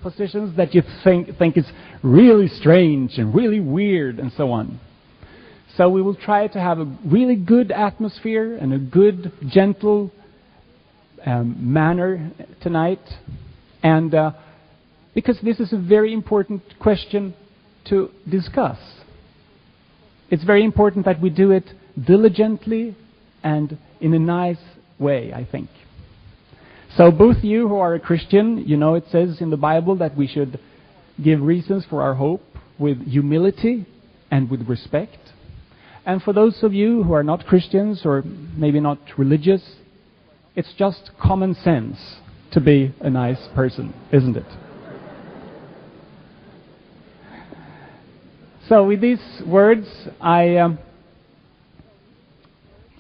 positions that you think is really strange and really weird and so on. So we will try to have a really good atmosphere and a good, gentle manner tonight. And because this is a very important question to discuss. It's very important that we do it diligently and in a nice way, I think. So both you who are a Christian, you know it says in the Bible that we should give reasons for our hope with humility and with respect. And for those of you who are not Christians or maybe not religious, it's just common sense to be a nice person, isn't it? So with these words, I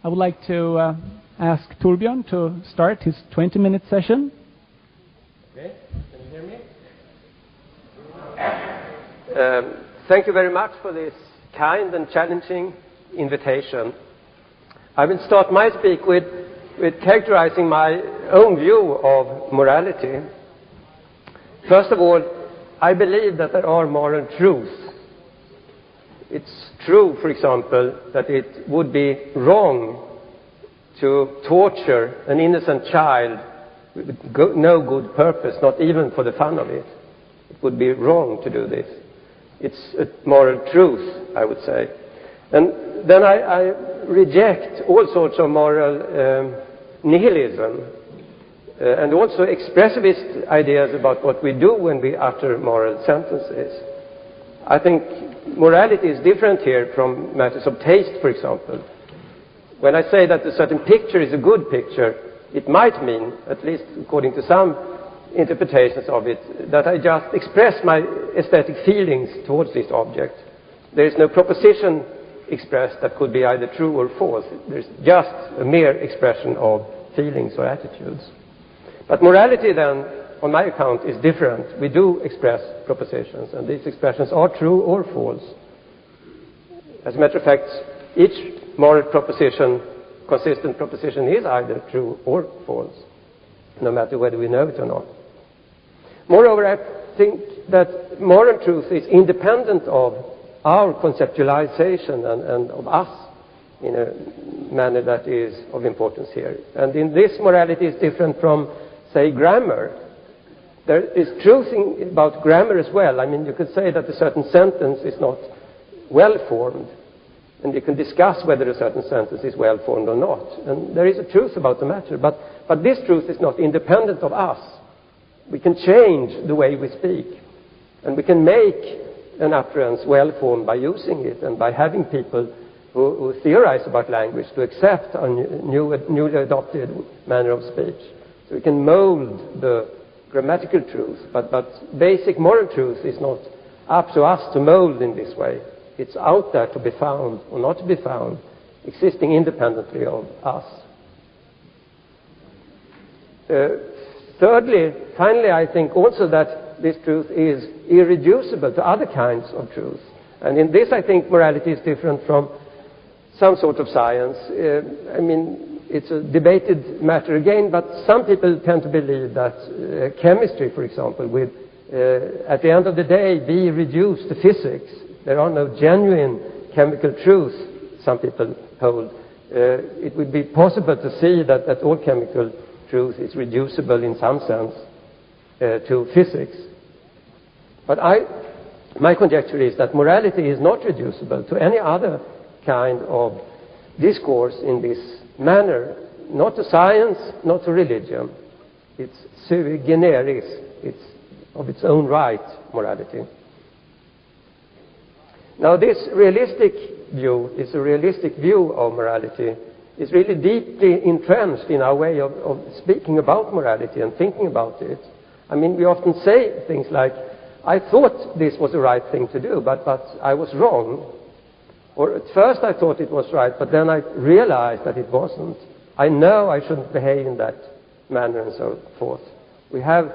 would like to ask Torbjorn to start his 20-minute session. Okay, can you hear me? Thank you very much for this kind and challenging invitation. I will start my speak with characterizing my own view of morality. First of all, I believe that there are moral truths. It's true, for example, that it would be wrong to torture an innocent child with no good purpose, not even for the fun of it. It would be wrong to do this. It's a moral truth, I would say. And then I reject all sorts of moral nihilism and also expressivist ideas about what we do when we utter moral sentences. I think morality is different here from matters of taste, for example. When I say that a certain picture is a good picture, it might mean, at least according to some interpretations of it, that I just express my aesthetic feelings towards this object. There is no proposition expressed that could be either true or false. There's just a mere expression of feelings or attitudes. But morality then, on my account, is different. We do express propositions, and these expressions are true or false. As a matter of fact, each moral proposition, consistent proposition, is either true or false, no matter whether we know it or not. Moreover, I think that moral truth is independent of our conceptualization and of us in a manner that is of importance here. And in this, morality is different from, say, grammar. There is truth about grammar as well. I mean, you could say that a certain sentence is not well-formed, and you can discuss whether a certain sentence is well-formed or not. And there is a truth about the matter, but this truth is not independent of us. We can change the way we speak, and we can make an utterance well-formed by using it and by having people who theorize about language to accept our newly adopted manner of speech. So we can mold the grammatical truth, but basic moral truth is not up to us to mold in this way. It's out there to be found or not to be found, existing independently of us. Thirdly, finally, I think also that this truth is irreducible to other kinds of truth. And in this, I think morality is different from some sort of science. I mean, it's a debated matter again, but some people tend to believe that chemistry, for example, would at the end of the day be reduced to physics. There are no genuine chemical truths, some people hold. It would be possible to see that all chemical truth is reducible in some sense to physics. But my conjecture is that morality is not reducible to any other kind of discourse in this manner, not to science, not to religion. It's sui generis, it's of its own right, morality. Now this realistic view of morality, is really deeply entrenched in our way of speaking about morality and thinking about it. I mean, we often say things like, I thought this was the right thing to do, but I was wrong. Or at first I thought it was right, but then I realized that it wasn't. I know I shouldn't behave in that manner and so forth. We have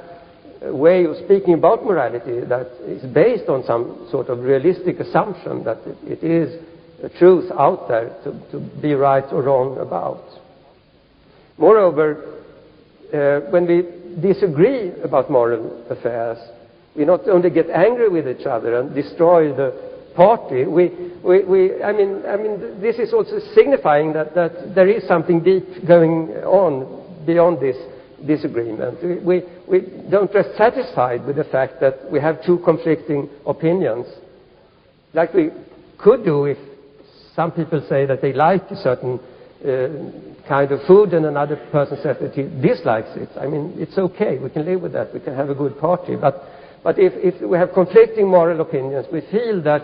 a way of speaking about morality that is based on some sort of realistic assumption that it is a truth out there to be right or wrong about. Moreover, when we disagree about moral affairs, we not only get angry with each other and destroy the party, I mean, this is also signifying that there is something deep going on beyond this disagreement. We don't rest satisfied with the fact that we have two conflicting opinions, like we could do if some people say that they like a certain kind of food and another person says that he dislikes it. I mean, it's okay. We can live with that. We can have a good party. But if we have conflicting moral opinions, we feel that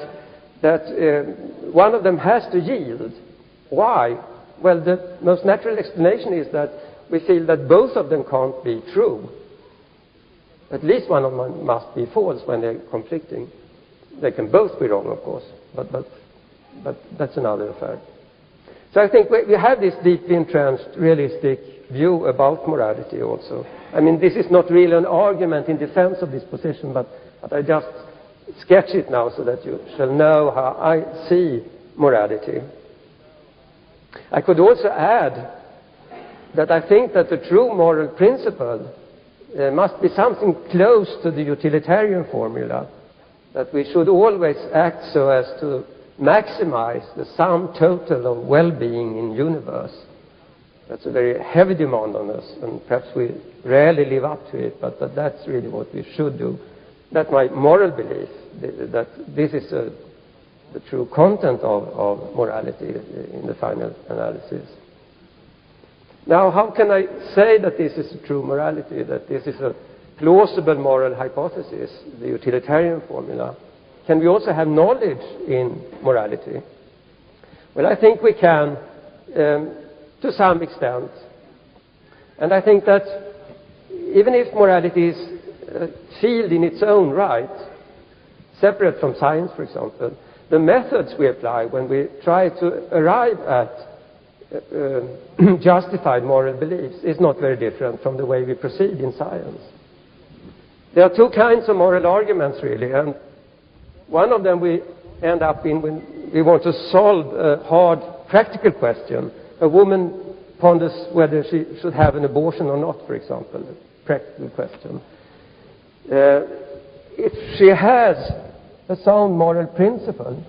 one of them has to yield. Why? Well, the most natural explanation is that we feel that both of them can't be true. At least one of them must be false when they're conflicting. They can both be wrong, of course, but that's another affair. So I think we have this deeply entrenched, realistic view about morality also. I mean, this is not really an argument in defense of this position, but I just sketch it now so that you shall know how I see morality. I could also add that I think that the true moral principle must be something close to the utilitarian formula, that we should always act so as to maximize the sum total of well-being in the universe. That's a very heavy demand on us, and perhaps we rarely live up to it, but that's really what we should do. That's my moral belief, that this is the true content of morality in the final analysis. Now, how can I say that this is a true morality, that this is a plausible moral hypothesis, the utilitarian formula? Can we also have knowledge in morality? Well, I think we can to some extent. And I think that even if morality is a field in its own right, separate from science, for example, the methods we apply when we try to arrive at justified moral beliefs is not very different from the way we proceed in science. There are two kinds of moral arguments, really, and one of them we end up in when we want to solve a hard practical question. A woman ponders whether she should have an abortion or not, for example, a practical question. If she has a sound moral principle,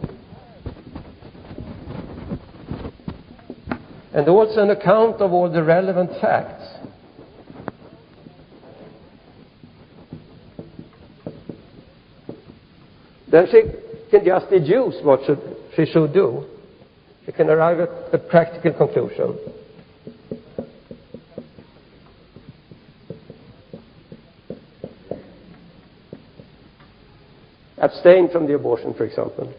and also an account of all the relevant facts, then she can just deduce what she should do. She can arrive at a practical conclusion. Abstain from the abortion, for example.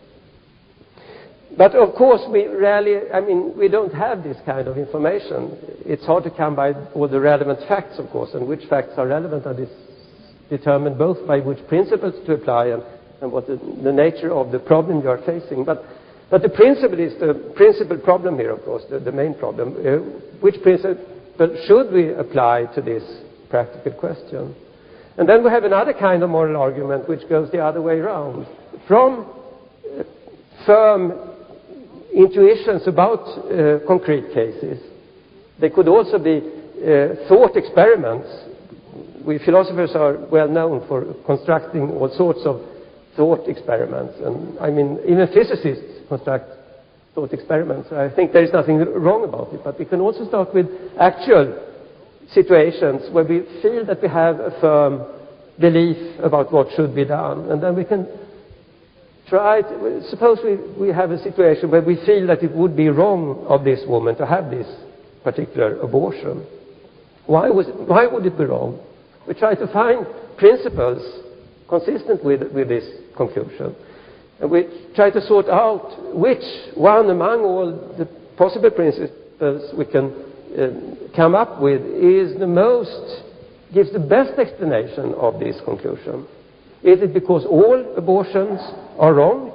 But of course, we don't have this kind of information. It's hard to come by all the relevant facts, of course, and which facts are relevant are determined both by which principles to apply and what the nature of the problem you are facing. But the principle is the principal problem here, of course, the main problem. Which principle should we apply to this practical question? And then we have another kind of moral argument which goes the other way around. From firm intuitions about concrete cases, they could also be thought experiments. We philosophers are well known for constructing all sorts of thought experiments, and I mean even physicists construct thought experiments. I think there is nothing wrong about it, but we can also start with actual situations where we feel that we have a firm belief about what should be done, and then we can try to, suppose we have a situation where we feel that it would be wrong of this woman to have this particular abortion. Why would it be wrong? We try to find principles consistent with this conclusion. And we try to sort out which one among all the possible principles we can come up with gives the best explanation of this conclusion. Is it because all abortions are wrong?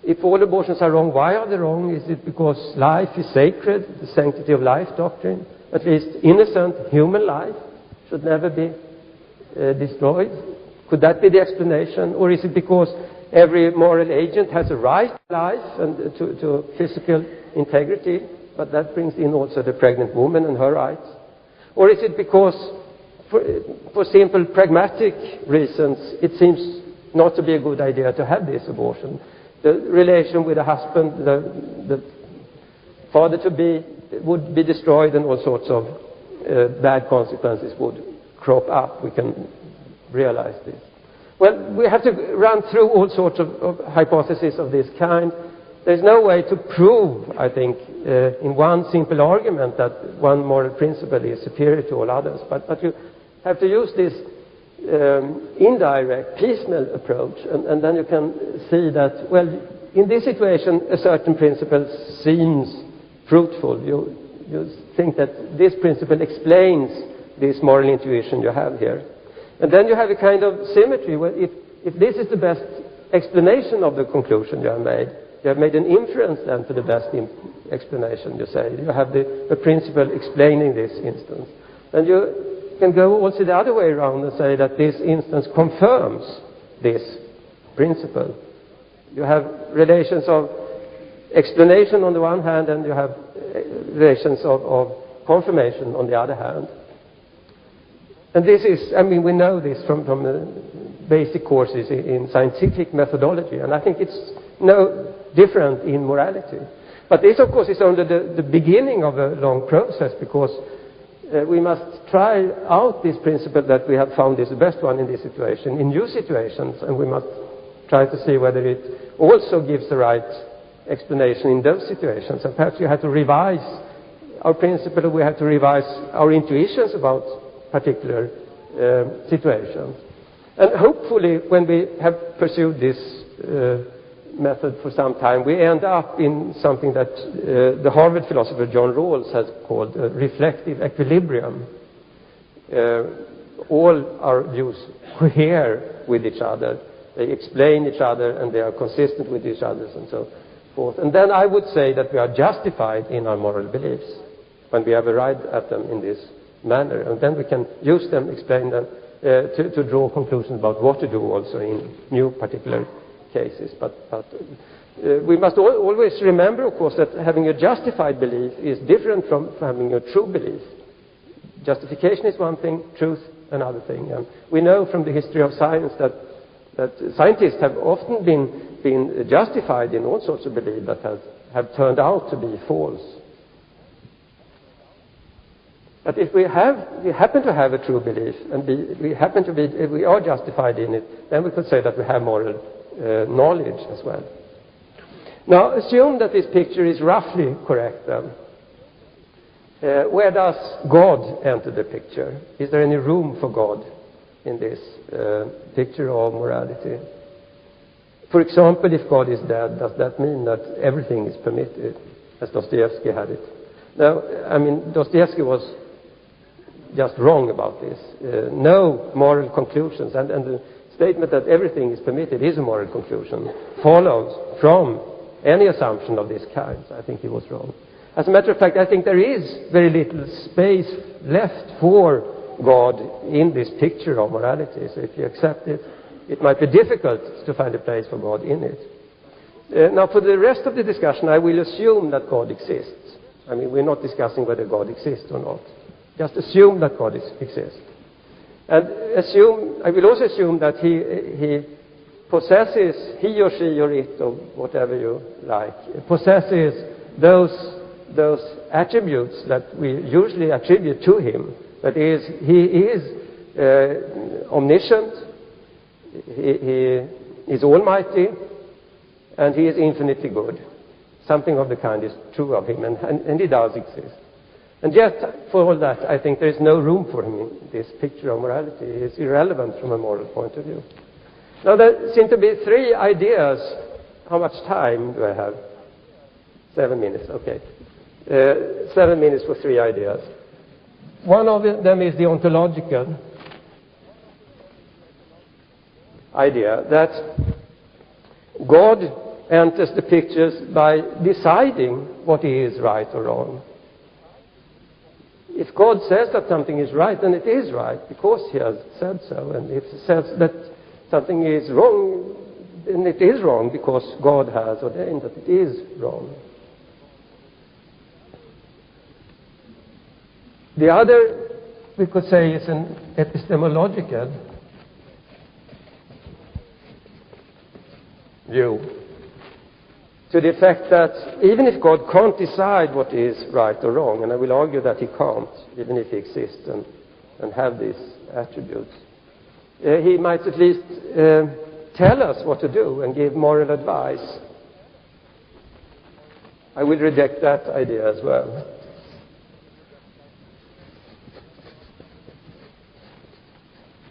If all abortions are wrong, why are they wrong? Is it because life is sacred, the sanctity of life doctrine, at least innocent human life, should never be destroyed? Could that be the explanation? Or is it because every moral agent has a right to life and to physical integrity? but that brings in also the pregnant woman and her rights? Or is it because, for simple pragmatic reasons, it seems not to be a good idea to have this abortion? The relation with the husband, the father-to-be, would be destroyed, and all sorts of bad consequences would crop up. We can realize this. Well, we have to run through all sorts of hypotheses of this kind. There's no way to prove, I think, in one simple argument that one moral principle is superior to all others. But you have to use this indirect, piecemeal approach, and then you can see that, well, in this situation, a certain principle seems fruitful. You think that this principle explains this moral intuition you have here. And then you have a kind of symmetry where if this is the best explanation of the conclusion you have made an inference then to the best explanation, you say. You have the principle explaining this instance. And you can go also the other way around and say that this instance confirms this principle. You have relations of explanation on the one hand, and you have relations of confirmation on the other hand. And this is, I mean, we know this from the basic courses in scientific methodology, and I think it's no different in morality. But this, of course, is only the beginning of a long process, because we must try out this principle that we have found is the best one in this situation, in new situations, and we must try to see whether it also gives the right explanation in those situations. And perhaps you have to revise our principle, we have to revise our intuitions about particular situations. And hopefully, when we have pursued this method for some time, we end up in something that the Harvard philosopher John Rawls has called reflective equilibrium. All our views cohere with each other, they explain each other, and they are consistent with each other, and so forth. And then I would say that we are justified in our moral beliefs when we have arrived at them in this manner, and then we can use them, explain them, to draw conclusions about what to do also in new particular cases. But we must always remember, of course, that having a justified belief is different from having a true belief. Justification is one thing, truth another thing. And we know from the history of science that scientists have often been justified in all sorts of beliefs that have turned out to be false. But if we happen to have a true belief, and we are justified in it, then we could say that we have moral knowledge as well. Now, assume that this picture is roughly correct then. Where does God enter the picture? Is there any room for God in this picture of morality? For example, if God is dead, does that mean that everything is permitted, as Dostoevsky had it? No, I mean, Dostoevsky was just wrong about this. No moral conclusions, and the statement that everything is permitted is a moral conclusion, follows from any assumption of this kind. So I think he was wrong. As a matter of fact, I think there is very little space left for God in this picture of morality. So if you accept it, it might be difficult to find a place for God in it. Now, for the rest of the discussion, I will assume that God exists. I mean, we're not discussing whether God exists or not. Just assume that God exists. And I will also assume that he possesses, he or she or it, or whatever you like, possesses those attributes that we usually attribute to him. That is, he is omniscient, he is almighty, and he is infinitely good. Something of the kind is true of him, and he does exist. And yet, for all that, I think there is no room for him in this picture of morality. He is irrelevant from a moral point of view. Now, there seem to be three ideas. How much time do I have? 7 minutes, okay. 7 minutes for three ideas. One of them is the ontological idea that God enters the pictures by deciding what is right or wrong. If God says that something is right, then it is right, because he has said so. And if he says that something is wrong, then it is wrong, because God has ordained that it is wrong. The other, we could say, is an epistemological view, to the effect that even if God can't decide what is right or wrong, and I will argue that he can't, even if he exists and have these attributes, he might at least tell us what to do and give moral advice. I will reject that idea as well.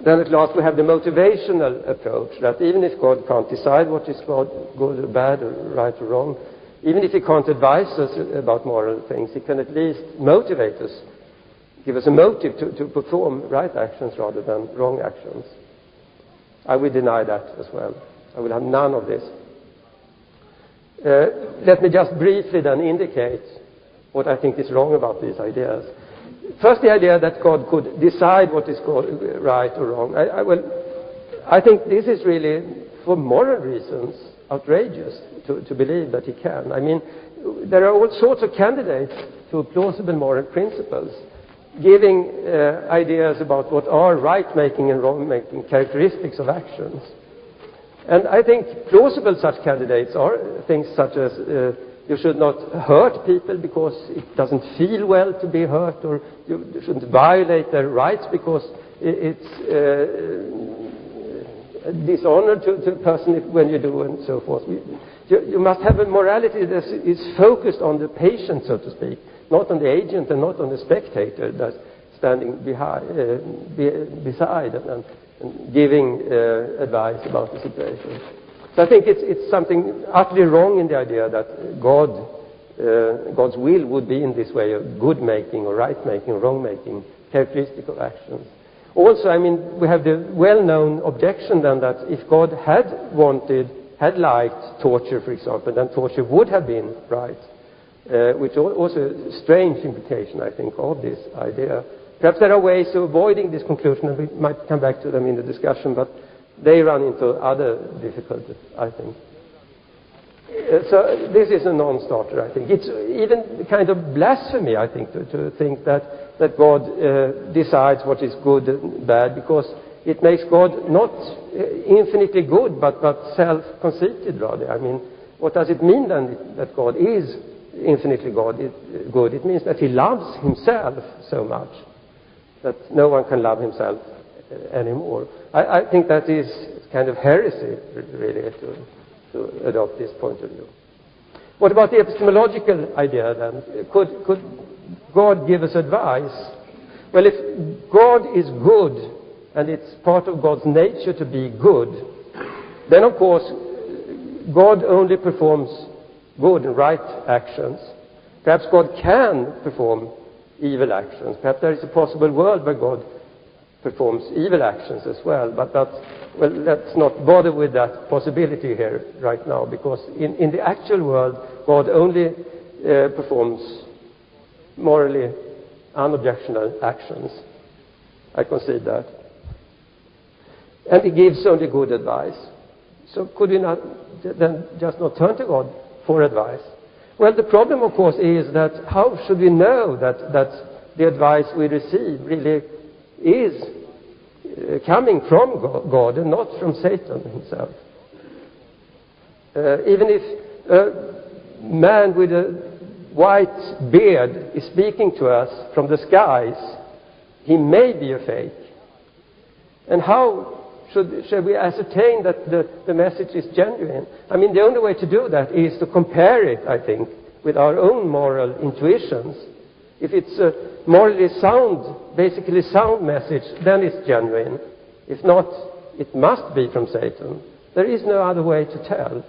Then at last we have the motivational approach, that even if God can't decide what is good or bad or right or wrong, even if he can't advise us about moral things, he can at least motivate us, give us a motive to perform right actions rather than wrong actions. I will deny that as well. I will have none of this. Let me just briefly then indicate what I think is wrong about these ideas. First, the idea that God could decide what is right or wrong. I think this is really, for moral reasons, outrageous to believe that he can. I mean, there are all sorts of candidates to plausible moral principles, giving ideas about what are right-making and wrong-making characteristics of actions. And I think plausible such candidates are things such as you should not hurt people because it doesn't feel well to be hurt, or you shouldn't violate their rights because it's dishonor to a person when you do, and so forth. You must have a morality that is focused on the patient, so to speak, not on the agent and not on the spectator that's standing beside and giving advice about the situation. So I think it's something utterly wrong in the idea that God's will would be in this way of good-making or right-making or wrong-making characteristic of actions. Also, I mean, we have the well-known objection then that if God had liked torture, for example, then torture would have been right, which also a strange implication, I think, of this idea. Perhaps there are ways of avoiding this conclusion, and we might come back to them in the discussion, but they run into other difficulties, I think. So this is a non-starter, I think. It's even kind of blasphemy, I think, to think that God decides what is good and bad, because it makes God not infinitely good, but self-conceited, rather. I mean, what does it mean then that God is infinitely good? It means that he loves himself so much that no one can love himself anymore. I think that is kind of heresy, really, to adopt this point of view. What about the epistemological idea, then? Could God give us advice? Well, if God is good, and it's part of God's nature to be good, then, of course, God only performs good and right actions. Perhaps God can perform evil actions. Perhaps there is a possible world where God performs evil actions as well, but let's not bother with that possibility here right now, because in the actual world, God only performs morally unobjectionable actions. I concede that. And he gives only good advice. So could we not then just not turn to God for advice? Well, the problem, of course, is that how should we know that the advice we receive really is coming from God and not from Satan himself? Even if a man with a white beard is speaking to us from the skies, he may be a fake. And how should we ascertain that the message is genuine? I mean, the only way to do that is to compare it, I think, with our own moral intuitions. If it's a morally sound, basically sound message, then it's genuine. If not, it must be from Satan. There is no other way to tell.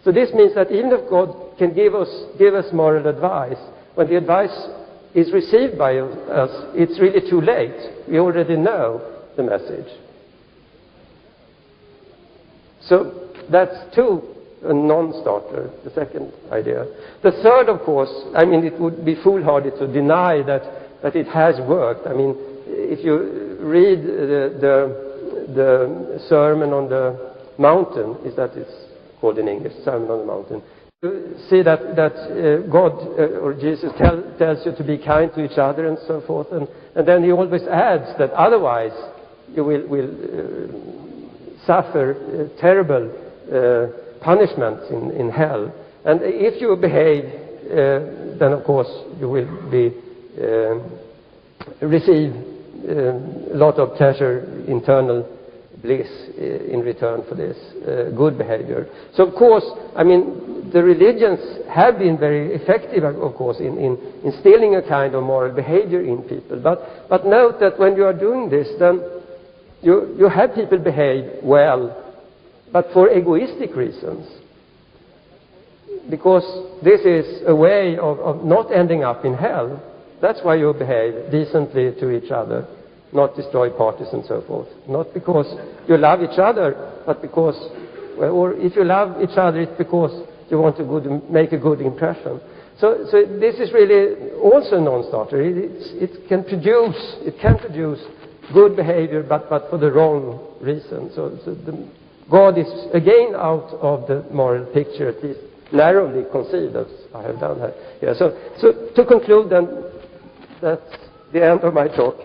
So this means that even if God can give us moral advice, when the advice is received by us, it's really too late. We already know the message. So that's a non-starter, the second idea. The third, of course, I mean, it would be foolhardy to deny that it has worked. I mean, if you read the Sermon on the Mountain, is that it's called in English, Sermon on the Mountain, see that God or Jesus tells you to be kind to each other and so forth, and then he always adds that otherwise you will suffer terrible punishments in hell. And if you behave, then of course you will receive a lot of pleasure, internal bliss in return for this good behavior. So of course, I mean, the religions have been very effective, of course, in instilling a kind of moral behavior in people. But note that when you are doing this, then you have people behave well, but for egoistic reasons. Because this is a way of not ending up in hell. That's why you behave decently to each other, not destroy parties and so forth. Not because you love each other, but because, well, or if you love each other, it's because you want to make a good impression. So this is really also a non-starter. It can produce good behavior, but for the wrong reason. So God is again out of the moral picture, at least narrowly conceived, as I have done here. Yeah, so to conclude, then, that's the end of my talk,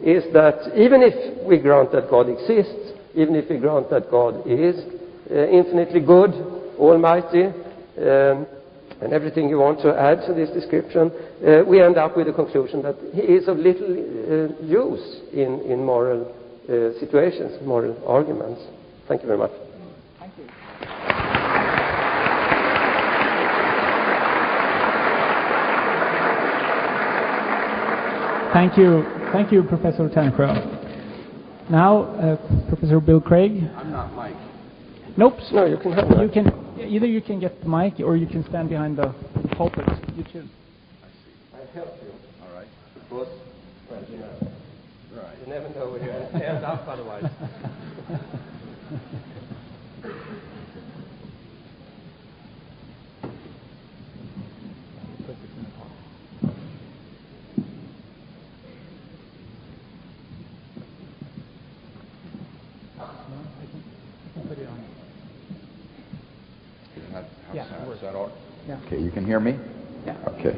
is that even if we grant that God exists, even if we grant that God is infinitely good, almighty, and everything you want to add to this description, we end up with the conclusion that he is of little use in moral situations, moral arguments. Thank you very much. Thank you. Thank you, Professor Tannsjo. Now, Professor Bill Craig. I'm not Mike. Nope. No, you can have that. Either you can get the mic or you can stand behind the pulpit. You choose. I help you. All right. Because, well, you know, Right. you never know where you end up otherwise. Is that all? Yeah. Okay, you can hear me? Yeah. Okay.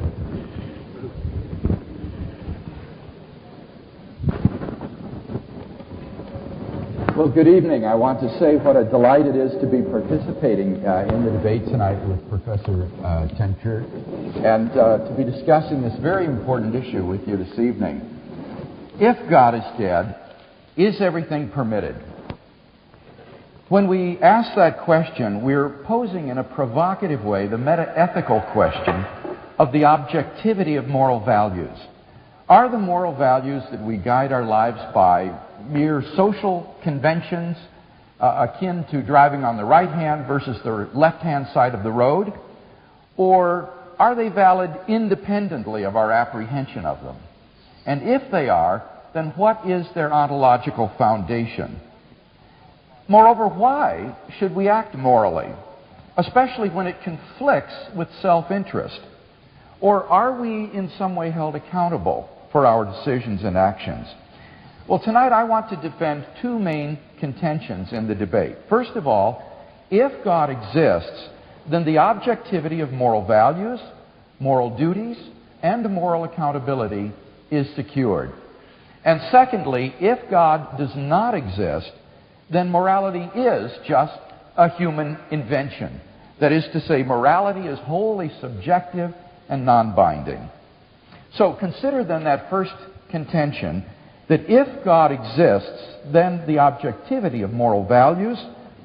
Well, good evening. I want to say what a delight it is to be participating in the debate tonight with Professor Tannsjo and to be discussing this very important issue with you this evening. If God is dead, is everything permitted? When we ask that question, we're posing in a provocative way the meta-ethical question of the objectivity of moral values. Are the moral values that we guide our lives by mere social conventions akin to driving on the right hand versus the left-hand side of the road? Or are they valid independently of our apprehension of them? And if they are, then what is their ontological foundation? Moreover, why should we act morally, especially when it conflicts with self-interest? Or are we in some way held accountable for our decisions and actions? Well, tonight I want to defend two main contentions in the debate. First of all, if God exists, then the objectivity of moral values, moral duties, and moral accountability is secured. And secondly, if God does not exist, then morality is just a human invention. That is to say, morality is wholly subjective and non-binding. So consider then that first contention, that if God exists, then the objectivity of moral values,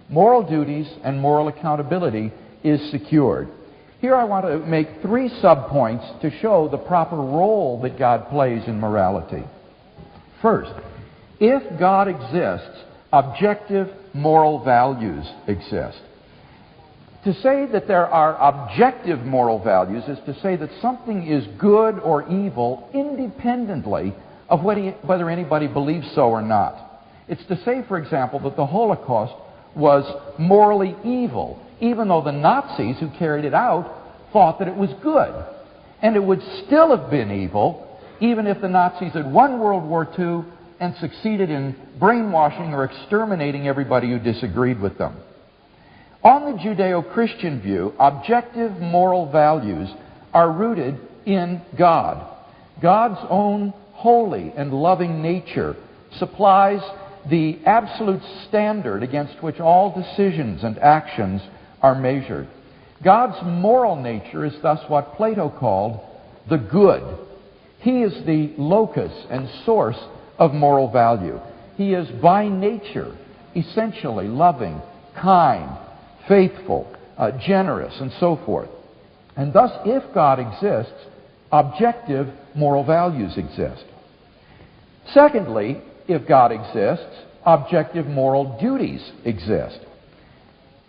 moral duties, and moral accountability is secured. Here I want to make three subpoints to show the proper role that God plays in morality. First, if God exists, objective moral values exist. To say that there are objective moral values is to say that something is good or evil independently of whether anybody believes so or not. It's to say, for example, that the Holocaust was morally evil, even though the Nazis who carried it out thought that it was good. And it would still have been evil, even if the Nazis had won World War II and succeeded in brainwashing or exterminating everybody who disagreed with them. On the Judeo-Christian view, objective moral values are rooted in God. God's own holy and loving nature supplies the absolute standard against which all decisions and actions are measured. God's moral nature is thus what Plato called the good. He is the locus and source of moral value. He is by nature essentially loving, kind, faithful, generous, and so forth. And thus, if God exists, objective moral values exist. Secondly, if God exists, objective moral duties exist.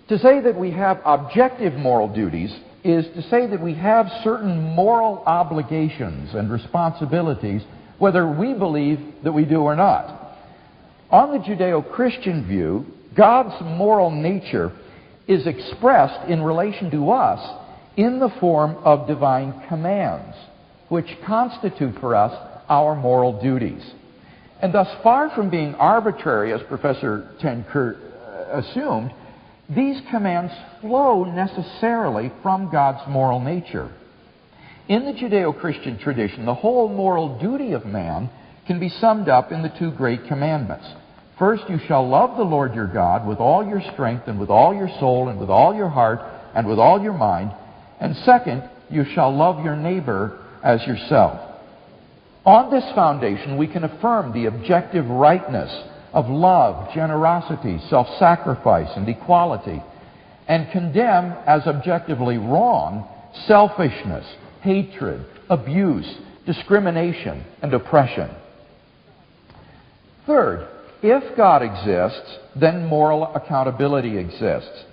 To say that we have objective moral duties is to say that we have certain moral obligations and responsibilities, whether we believe that we do or not. On the Judeo-Christian view, God's moral nature is expressed in relation to us in the form of divine commands, which constitute for us our moral duties. And thus, far from being arbitrary, as Professor Tannsjo assumed, these commands flow necessarily from God's moral nature. In the Judeo-Christian tradition, the whole moral duty of man can be summed up in the two great commandments. First, you shall love the Lord your God with all your strength and with all your soul and with all your heart and with all your mind. And second, you shall love your neighbor as yourself. On this foundation, we can affirm the objective rightness of love, generosity, self-sacrifice, and equality, and condemn as objectively wrong selfishness, hatred, abuse, discrimination, and oppression. Third, if God exists, then moral accountability exists.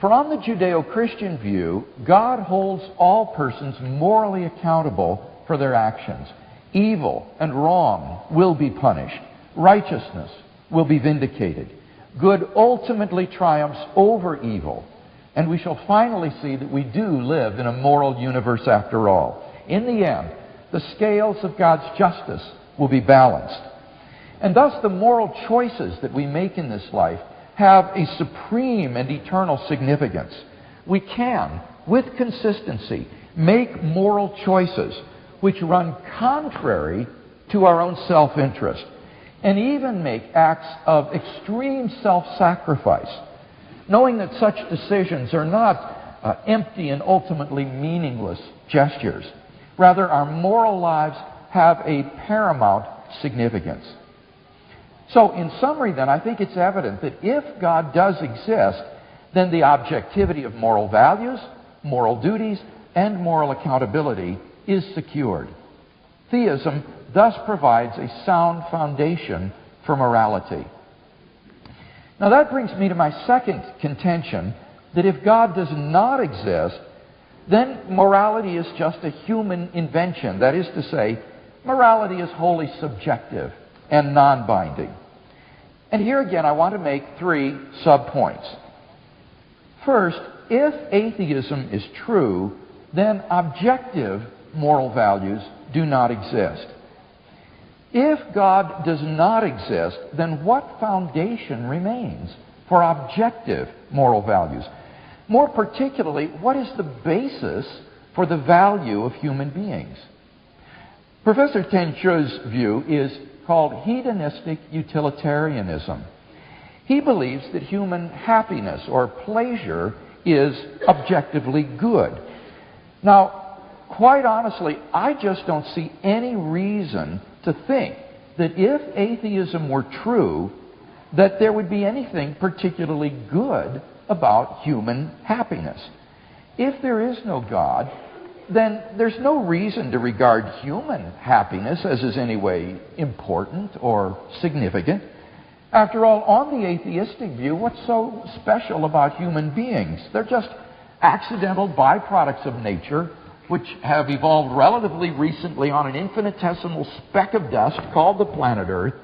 For on the Judeo-Christian view, God holds all persons morally accountable for their actions. Evil and wrong will be punished. Righteousness will be vindicated. Good ultimately triumphs over evil. And we shall finally see that we do live in a moral universe after all. In the end, the scales of God's justice will be balanced. And thus the moral choices that we make in this life have a supreme and eternal significance. We can, with consistency, make moral choices which run contrary to our own self-interest, and even make acts of extreme self-sacrifice, knowing that such decisions are not empty and ultimately meaningless gestures. Rather, our moral lives have a paramount significance. So, in summary then, I think it's evident that if God does exist, then the objectivity of moral values, moral duties, and moral accountability is secured. Theism thus provides a sound foundation for morality. Now that brings me to my second contention, that if God does not exist, then morality is just a human invention. That is to say, morality is wholly subjective and non-binding. And here again I want to make three sub-points. First, if atheism is true, then objective moral values do not exist. If God does not exist, then what foundation remains for objective moral values? More particularly, what is the basis for the value of human beings? Professor Tannsjo's view is called hedonistic utilitarianism. He believes that human happiness or pleasure is objectively good. Now, quite honestly, I just don't see any reason to think that if atheism were true, that there would be anything particularly good about human happiness. If there is no God, then there's no reason to regard human happiness as is any way important or significant. After all, on the atheistic view, what's so special about human beings? They're just accidental byproducts of nature, which have evolved relatively recently on an infinitesimal speck of dust called the planet Earth,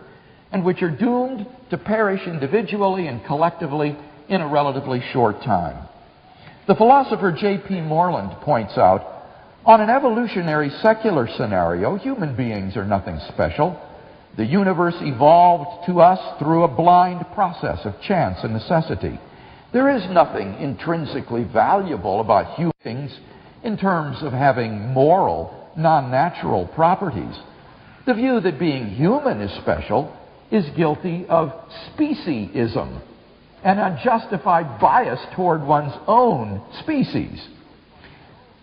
and which are doomed to perish individually and collectively in a relatively short time. The philosopher J.P. Moreland points out, on an evolutionary secular scenario, human beings are nothing special. The universe evolved to us through a blind process of chance and necessity. There is nothing intrinsically valuable about human beings in terms of having moral, non-natural properties. The view that being human is special is guilty of speciesism, an unjustified bias toward one's own species.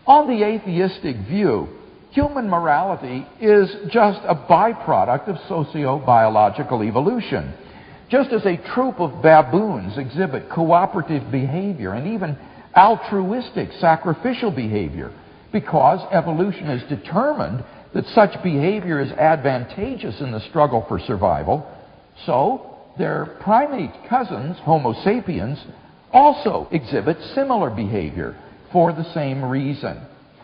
On the atheistic view, human morality is just a byproduct of socio-biological evolution. Just as a troop of baboons exhibit cooperative behavior and even altruistic sacrificial behavior because evolution has determined that such behavior is advantageous in the struggle for survival, so their primate cousins, Homo sapiens, also exhibit similar behavior for the same reason.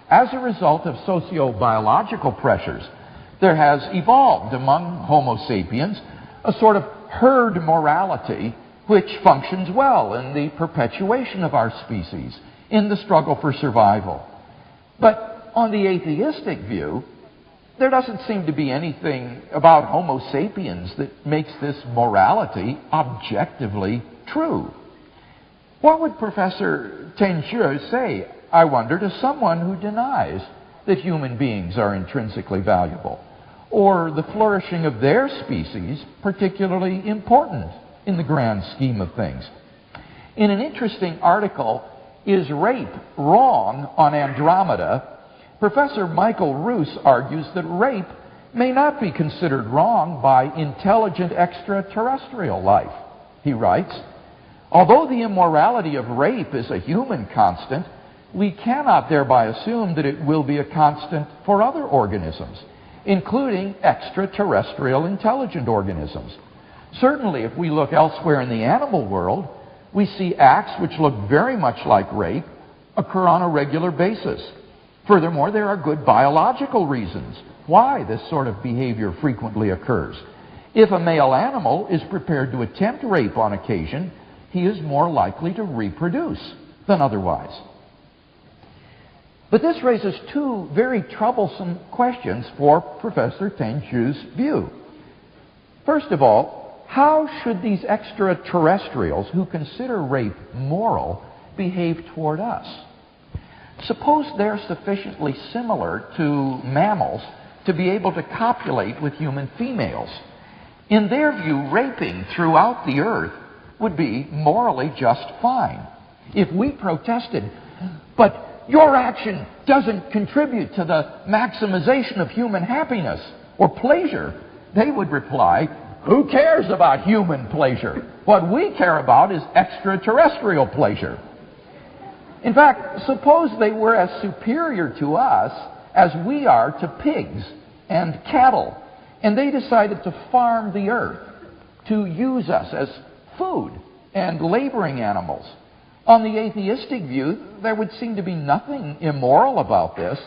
As a result of socio-biological pressures, there has evolved among Homo sapiens a sort of herd morality which functions well in the perpetuation of our species, in the struggle for survival. But on the atheistic view, there doesn't seem to be anything about Homo sapiens that makes this morality objectively true. What would Professor Tannsjo say, I wonder, to someone who denies that human beings are intrinsically valuable, or the flourishing of their species particularly important in the grand scheme of things? In an interesting article, Is Rape Wrong on Andromeda, Professor Michael Roos argues that rape may not be considered wrong by intelligent extraterrestrial life. He writes, although the immorality of rape is a human constant, we cannot thereby assume that it will be a constant for other organisms, including extraterrestrial intelligent organisms. Certainly, if we look elsewhere in the animal world, we see acts which look very much like rape occur on a regular basis. Furthermore, there are good biological reasons why this sort of behavior frequently occurs. If a male animal is prepared to attempt rape on occasion, he is more likely to reproduce than otherwise. But this raises two very troublesome questions for Professor Tannsjo's view. First of all, how should these extraterrestrials who consider rape moral behave toward us? Suppose they're sufficiently similar to mammals to be able to copulate with human females. In their view, raping throughout the earth would be morally just fine. If we protested, but your action doesn't contribute to the maximization of human happiness or pleasure, they would reply, who cares about human pleasure? What we care about is extraterrestrial pleasure. In fact, suppose they were as superior to us as we are to pigs and cattle, and they decided to farm the earth, to use us as food and laboring animals. On the atheistic view, there would seem to be nothing immoral about this,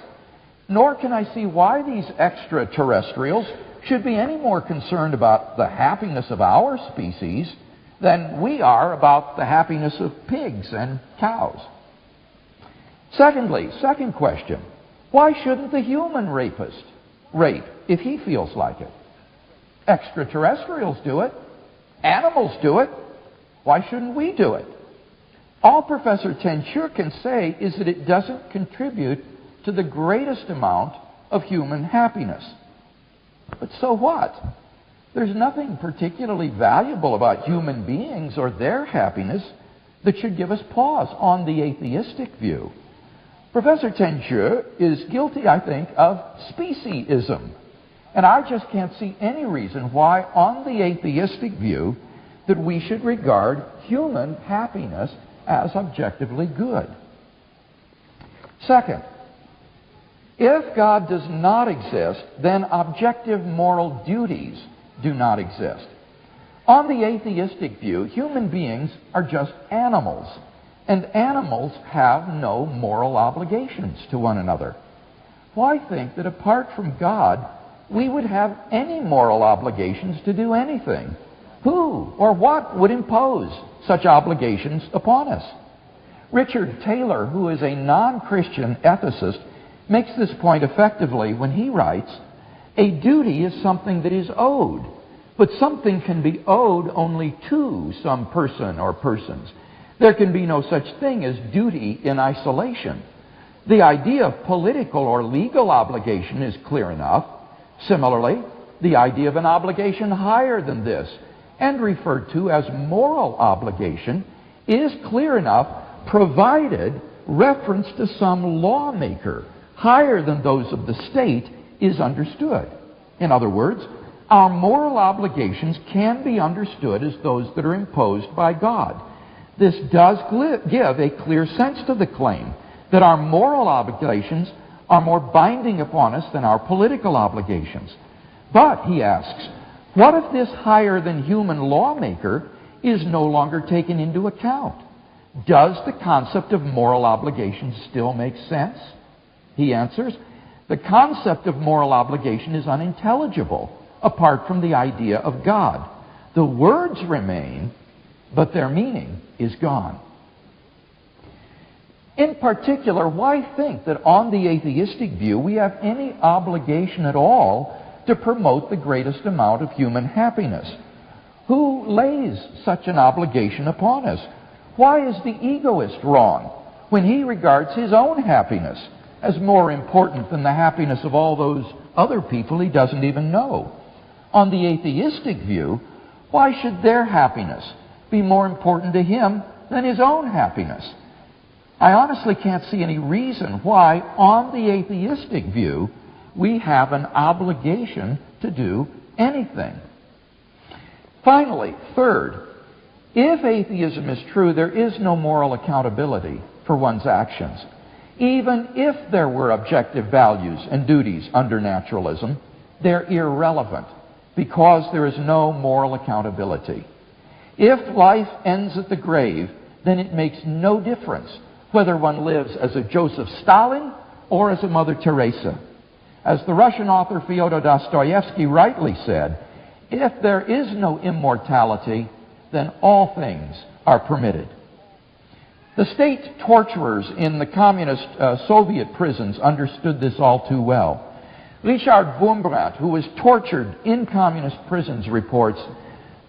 nor can I see why these extraterrestrials should be any more concerned about the happiness of our species than we are about the happiness of pigs and cows. Secondly, second question, why shouldn't the human rapist rape if he feels like it? Extraterrestrials do it. Animals do it. Why shouldn't we do it? All Professor Tannsjo can say is that it doesn't contribute to the greatest amount of human happiness. But so what? There's nothing particularly valuable about human beings or their happiness that should give us pause on the atheistic view. Professor Tannsjo is guilty, I think, of speciesism. And I just can't see any reason why, on the atheistic view, that we should regard human happiness as objectively good. Second, if God does not exist, then objective moral duties do not exist. On the atheistic view, human beings are just animals, and animals have no moral obligations to one another. Why think that apart from God, we would have any moral obligations to do anything? Who or what would impose such obligations upon us? Richard Taylor, who is a non-Christian ethicist, makes this point effectively when he writes, a duty is something that is owed, but something can be owed only to some person or persons. There can be no such thing as duty in isolation. The idea of political or legal obligation is clear enough. Similarly, the idea of an obligation higher than this, and referred to as moral obligation, is clear enough, provided reference to some lawmaker higher than those of the state is understood. In other words, our moral obligations can be understood as those that are imposed by God. This does give a clear sense to the claim that our moral obligations are more binding upon us than our political obligations. But, he asks, what if this higher than human lawmaker is no longer taken into account? Does the concept of moral obligation still make sense? He answers, the concept of moral obligation is unintelligible apart from the idea of God. The words remain, but their meaning is gone. In particular, why think that on the atheistic view we have any obligation at all to promote the greatest amount of human happiness? Who lays such an obligation upon us? Why is the egoist wrong when he regards his own happiness as more important than the happiness of all those other people he doesn't even know? On the atheistic view, why should their happiness be more important to him than his own happiness? I honestly can't see any reason why, on the atheistic view, we have an obligation to do anything. Finally, third, if atheism is true, there is no moral accountability for one's actions. Even if there were objective values and duties under naturalism, they're irrelevant because there is no moral accountability. If life ends at the grave, then it makes no difference whether one lives as a Joseph Stalin or as a Mother Teresa. As the Russian author Fyodor Dostoevsky rightly said, if there is no immortality, then all things are permitted. The state torturers in the communist Soviet prisons understood this all too well. Richard Wurmbrand, who was tortured in communist prisons, reports,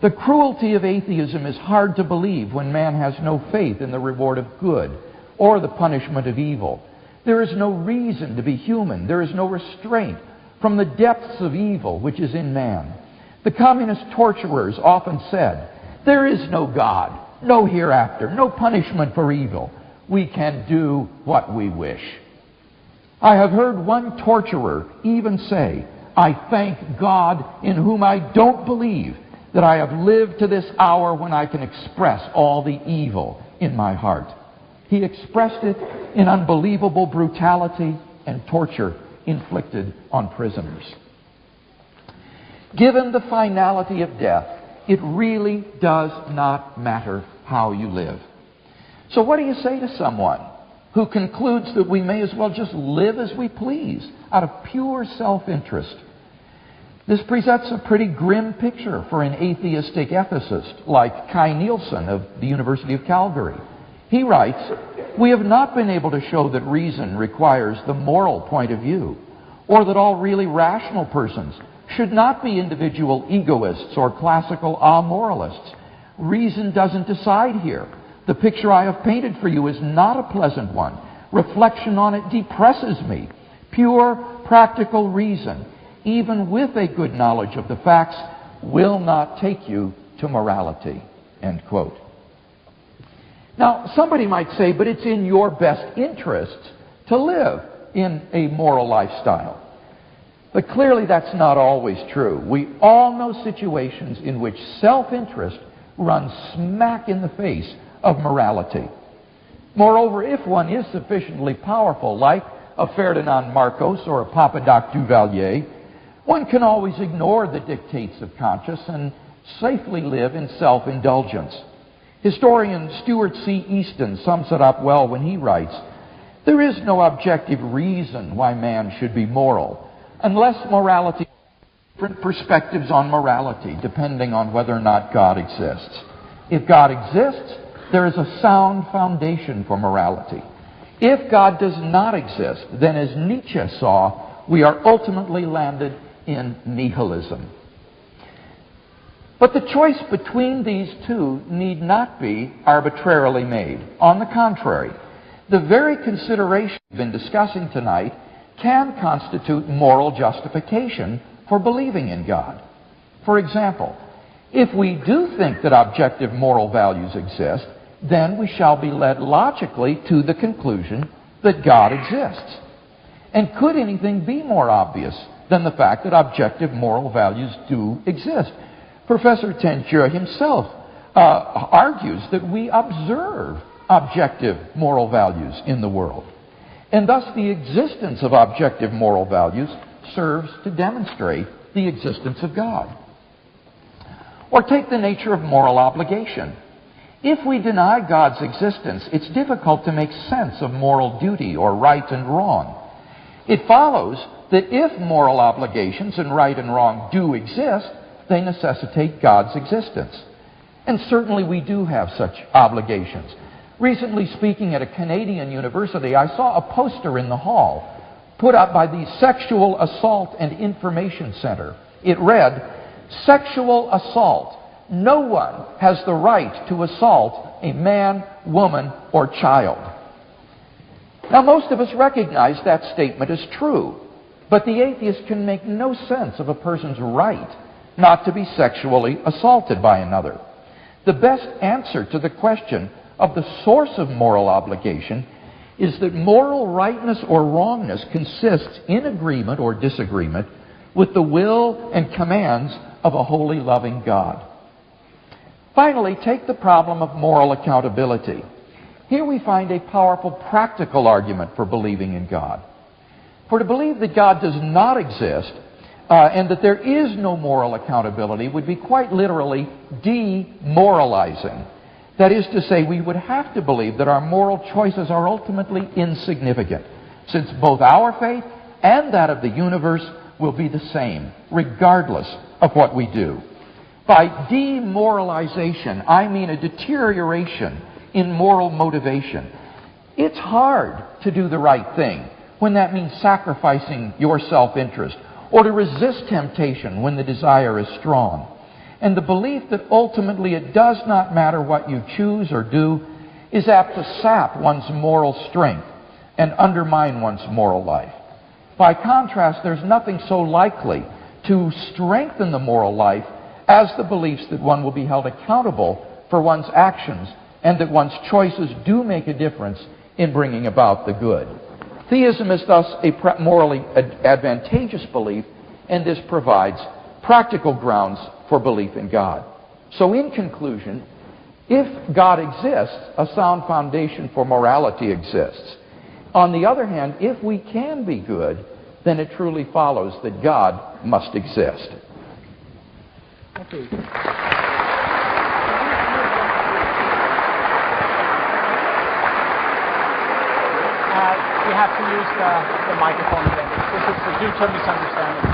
the cruelty of atheism is hard to believe when man has no faith in the reward of good or the punishment of evil. There is no reason to be human. There is no restraint from the depths of evil which is in man. The communist torturers often said, there is no God, no hereafter, no punishment for evil. We can do what we wish. I have heard one torturer even say, I thank God in whom I don't believe that I have lived to this hour when I can express all the evil in my heart. He expressed it in unbelievable brutality and torture inflicted on prisoners. Given the finality of death, it really does not matter how you live. So what do you say to someone who concludes that we may as well just live as we please out of pure self-interest? This presents a pretty grim picture for an atheistic ethicist like Kai Nielsen of the University of Calgary. He writes, we have not been able to show that reason requires the moral point of view, or that all really rational persons should not be individual egoists or classical amoralists. Reason doesn't decide here. The picture I have painted for you is not a pleasant one. Reflection on it depresses me. Pure, practical reason, even with a good knowledge of the facts, will not take you to morality. End quote. Now, somebody might say, but it's in your best interest to live in a moral lifestyle. But clearly that's not always true. We all know situations in which self-interest runs smack in the face of morality. Moreover, if one is sufficiently powerful, like a Ferdinand Marcos or a Papadoc Duvalier, one can always ignore the dictates of conscience and safely live in self-indulgence. Historian Stuart C. Easton sums it up well when he writes, there is no objective reason why man should be moral, unless morality has different perspectives on morality, depending on whether or not God exists. If God exists, there is a sound foundation for morality. If God does not exist, then as Nietzsche saw, we are ultimately landed in nihilism. But the choice between these two need not be arbitrarily made. On the contrary, the very consideration we've been discussing tonight can constitute moral justification for believing in God. For example, if we do think that objective moral values exist, then we shall be led logically to the conclusion that God exists. And could anything be more obvious than the fact that objective moral values do exist? Professor Tannsjo himself argues that we observe objective moral values in the world. And thus the existence of objective moral values serves to demonstrate the existence of God. Or take the nature of moral obligation. If we deny God's existence, it's difficult to make sense of moral duty or right and wrong. It follows that if moral obligations and right and wrong do exist, they necessitate God's existence. And certainly we do have such obligations. Recently speaking at a Canadian university, I saw a poster in the hall put up by the Sexual Assault and Information Center. It read, "Sexual assault. No one has the right to assault a man, woman, or child." Now, most of us recognize that statement as true, but the atheist can make no sense of a person's right not to be sexually assaulted by another. The best answer to the question of the source of moral obligation is that moral rightness or wrongness consists in agreement or disagreement with the will and commands of a holy, loving God. Finally, take the problem of moral accountability. Here we find a powerful practical argument for believing in God. For to believe that God does not exist and that there is no moral accountability would be quite literally demoralizing. That is to say, we would have to believe that our moral choices are ultimately insignificant, since both our fate and that of the universe will be the same, regardless of what we do. By demoralization, I mean a deterioration in moral motivation. It's hard to do the right thing when that means sacrificing your self-interest, or to resist temptation when the desire is strong. And the belief that ultimately it does not matter what you choose or do is apt to sap one's moral strength and undermine one's moral life. By contrast, there's nothing so likely to strengthen the moral life as the beliefs that one will be held accountable for one's actions and that one's choices do make a difference in bringing about the good. Theism is thus a morally advantageous belief, and this provides practical grounds for belief in God. So in conclusion, if God exists, a sound foundation for morality exists. On the other hand, if we can be good, then it truly follows that God must exist. Okay. You have to use the microphone again. This is a huge misunderstanding.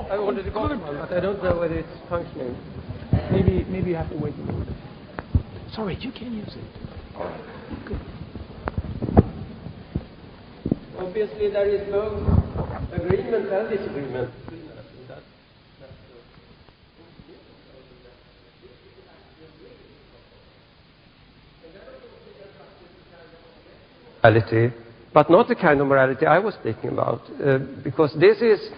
I wanted to go one, but I don't know whether it's functioning. Maybe you have to wait a little bit. Sorry, you can use it. All right. Good. Obviously, there is both agreement and disagreement. Morality, but not the kind of morality I was speaking about, because this is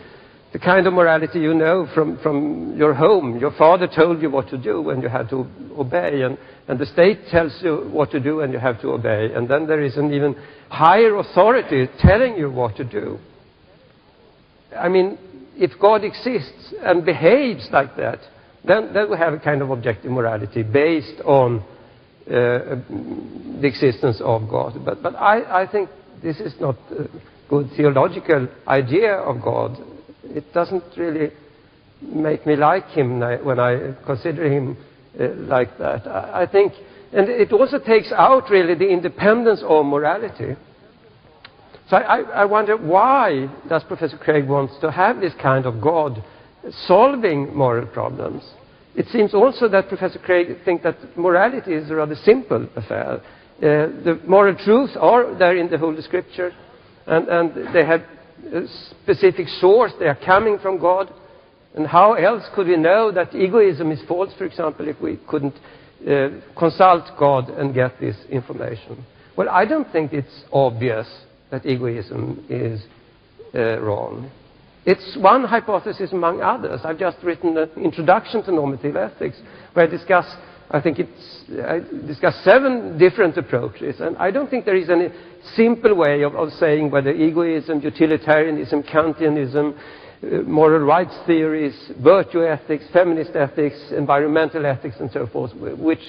the kind of morality you know from your home. Your father told you what to do and you have to obey, and the state tells you what to do and you have to obey, and then there is an even higher authority telling you what to do. I mean, if God exists and behaves like that, then we have a kind of objective morality based on the existence of God. But I think this is not a good theological idea of God. It doesn't really make me like him when I consider him like that. I think, and it also takes out really the independence of morality. So I wonder, why does Professor Craig want to have this kind of God solving moral problems? It seems also that Professor Craig thinks that morality is a rather simple affair. The moral truths are there in the Holy Scripture. and they have a specific source. They are coming from God. And how else could we know that egoism is false, for example, if we couldn't consult God and get this information? Well, I don't think it's obvious that egoism is wrong. It's one hypothesis among others. I've just written an introduction to normative ethics where I discuss 7 different approaches, and I don't think there is any simple way of saying whether egoism, utilitarianism, Kantianism, moral rights theories, virtue ethics, feminist ethics, environmental ethics, and so forth, which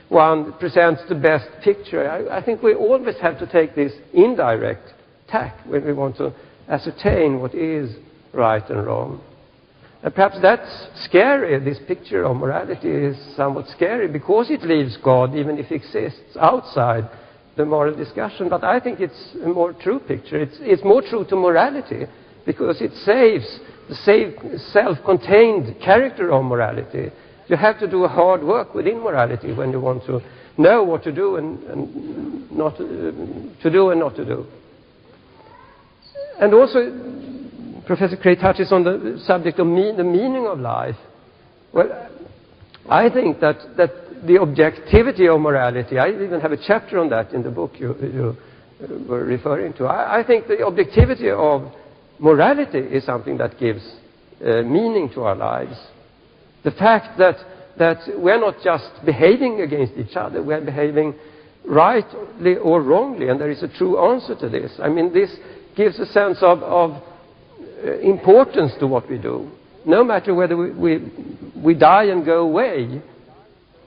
one presents the best picture. I think we always have to take this indirect tack when we want to ascertain what is right and wrong. And perhaps that's scary. This picture of morality is somewhat scary because it leaves God, even if he exists, outside the moral discussion. But I think it's a more true picture. It's more true to morality because it saves the self-contained character of morality. You have to do a hard work within morality when you want to know what to do and not to do and not to do. And also, Professor Craig touches on the subject of the meaning of life. Well, I think that the objectivity of morality, I even have a chapter on that in the book you were referring to. I think the objectivity of morality is something that gives meaning to our lives. The fact that we're not just behaving against each other, we're behaving rightly or wrongly, and there is a true answer to this. I mean, this gives a sense of importance to what we do. No matter whether we die and go away,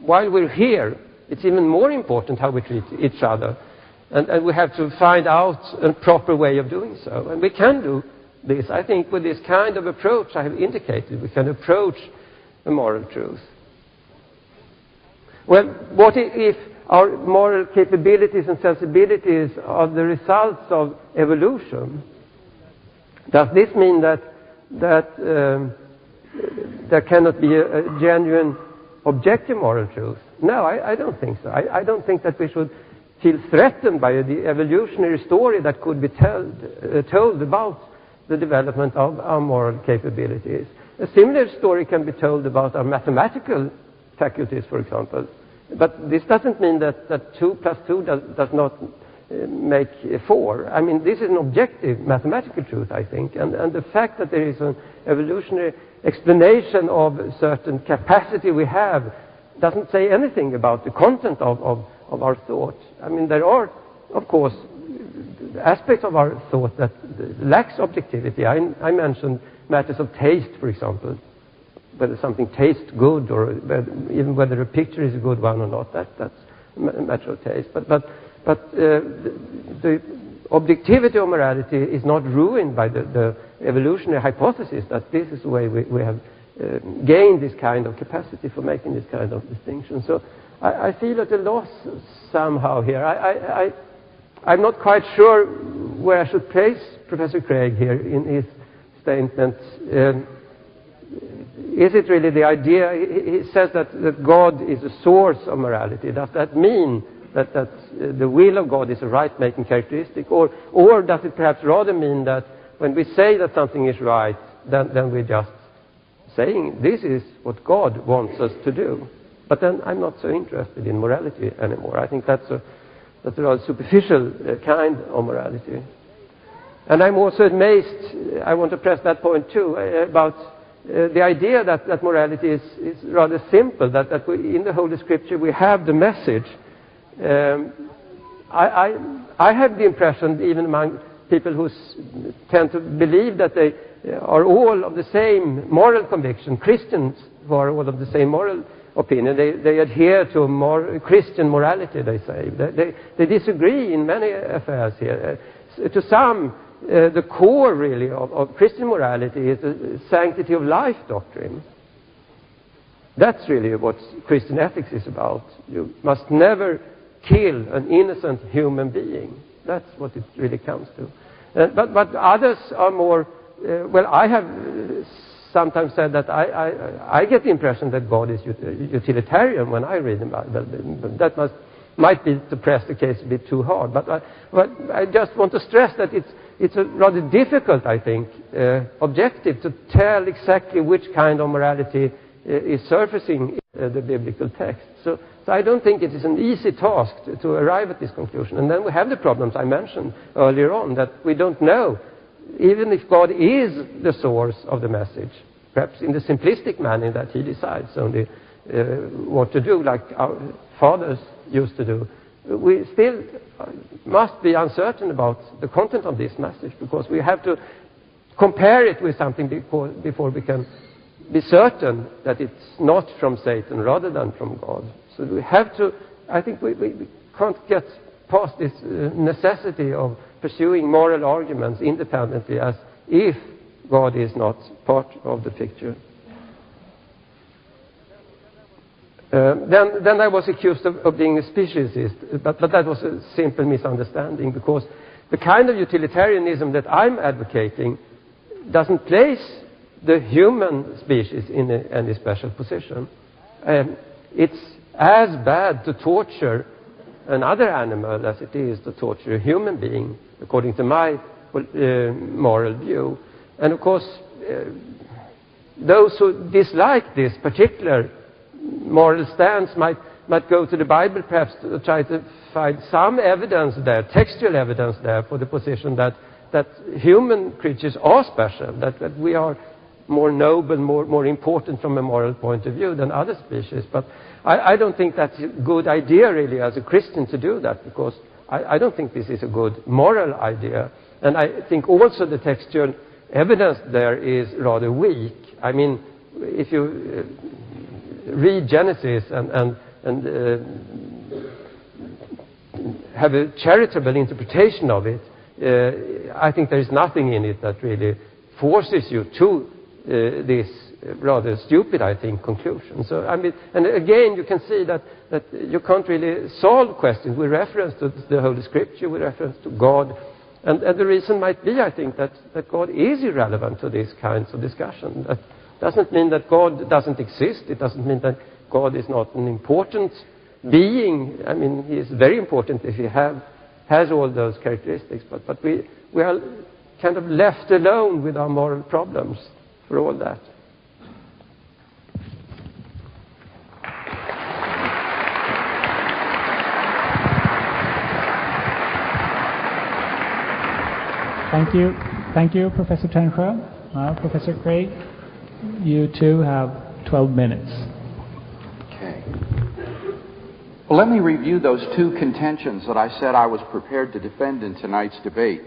while we're here, it's even more important how we treat each other. And we have to find out a proper way of doing so. And we can do this. I think with this kind of approach I have indicated, we can approach the moral truth. Well, what if our moral capabilities and sensibilities are the results of evolution? Does this mean that there cannot be a genuine objective moral truth? No, I don't think so. I don't think that we should feel threatened by the evolutionary story that could be told about the development of our moral capabilities. A similar story can be told about our mathematical faculties, for example. But this doesn't mean that 2 + 2 does not make 4. I mean, this is an objective mathematical truth, I think. And the fact that there is an evolutionary explanation of a certain capacity we have doesn't say anything about the content of our thought. I mean, there are, of course, aspects of our thought that lacks objectivity. I mentioned matters of taste, for example. Whether something tastes good or even whether a picture is a good one or not, that's a matter of taste. But the objectivity of morality is not ruined by the evolutionary hypothesis that this is the way we have gained this kind of capacity for making this kind of distinction. So I feel at a loss somehow here. I'm not quite sure where I should place Professor Craig here in his statement. Is it really the idea? He says that God is the source of morality. Does that mean that the will of God is a right-making characteristic? Or does it perhaps rather mean that when we say that something is right, then we're just saying this is what God wants us to do? But then I'm not so interested in morality anymore. I think that's a rather superficial kind of morality. And I'm also amazed, I want to press that point too, about the idea that morality is rather simple, that we, in the Holy Scripture we have the message. I have the impression, even among people who tend to believe that they are all of the same moral conviction, Christians who are all of the same moral opinion, they adhere to Christian morality, they say. They disagree in many affairs here. To some, the core really of Christian morality is the sanctity of life doctrine. That's really what Christian ethics is about. You must never kill an innocent human being. That's what it really comes to. But others are more, I have sometimes said that I get the impression that God is utilitarian when I read about that. That might be to press the case a bit too hard. But I just want to stress that it's a rather difficult, I think, objective to tell exactly which kind of morality is surfacing in the biblical text. So I don't think it is an easy task to arrive at this conclusion. And then we have the problems I mentioned earlier on, that we don't know, even if God is the source of the message, perhaps in the simplistic manner that he decides only what to do, like our fathers used to do. We still must be uncertain about the content of this message, because we have to compare it with something before we can be certain that it's not from Satan rather than from God. So we have to, I think we can't get past this necessity of pursuing moral arguments independently as if God is not part of the picture. Then I was accused of being a speciesist, but that was a simple misunderstanding, because the kind of utilitarianism that I'm advocating doesn't place the human species in any special position. It's as bad to torture another animal as it is to torture a human being, according to my moral view. And of course, those who dislike this particular moral stance might go to the Bible perhaps to try to find some evidence there, textual evidence there, for the position that human creatures are special, that we are more noble, more important from a moral point of view than other species. But I don't think that's a good idea really as a Christian to do that, because I don't think this is a good moral idea. And I think also the textual evidence there is rather weak. I mean, if you read Genesis and have a charitable interpretation of it, I think there is nothing in it that really forces you to this rather stupid, I think, conclusion. So, I mean, and again, you can see that you can't really solve questions with reference to the Holy Scripture, with reference to God. And the reason might be, I think, that God is irrelevant to these kinds of discussion. That doesn't mean that God doesn't exist. It doesn't mean that God is not an important being. I mean, he is very important if he has all those characteristics. But we are kind of left alone with our moral problems for all that. Thank you, Professor Tannsjo. Now, Professor Craig, you too have 12 minutes. Okay. Well, let me review those two contentions that I said I was prepared to defend in tonight's debate.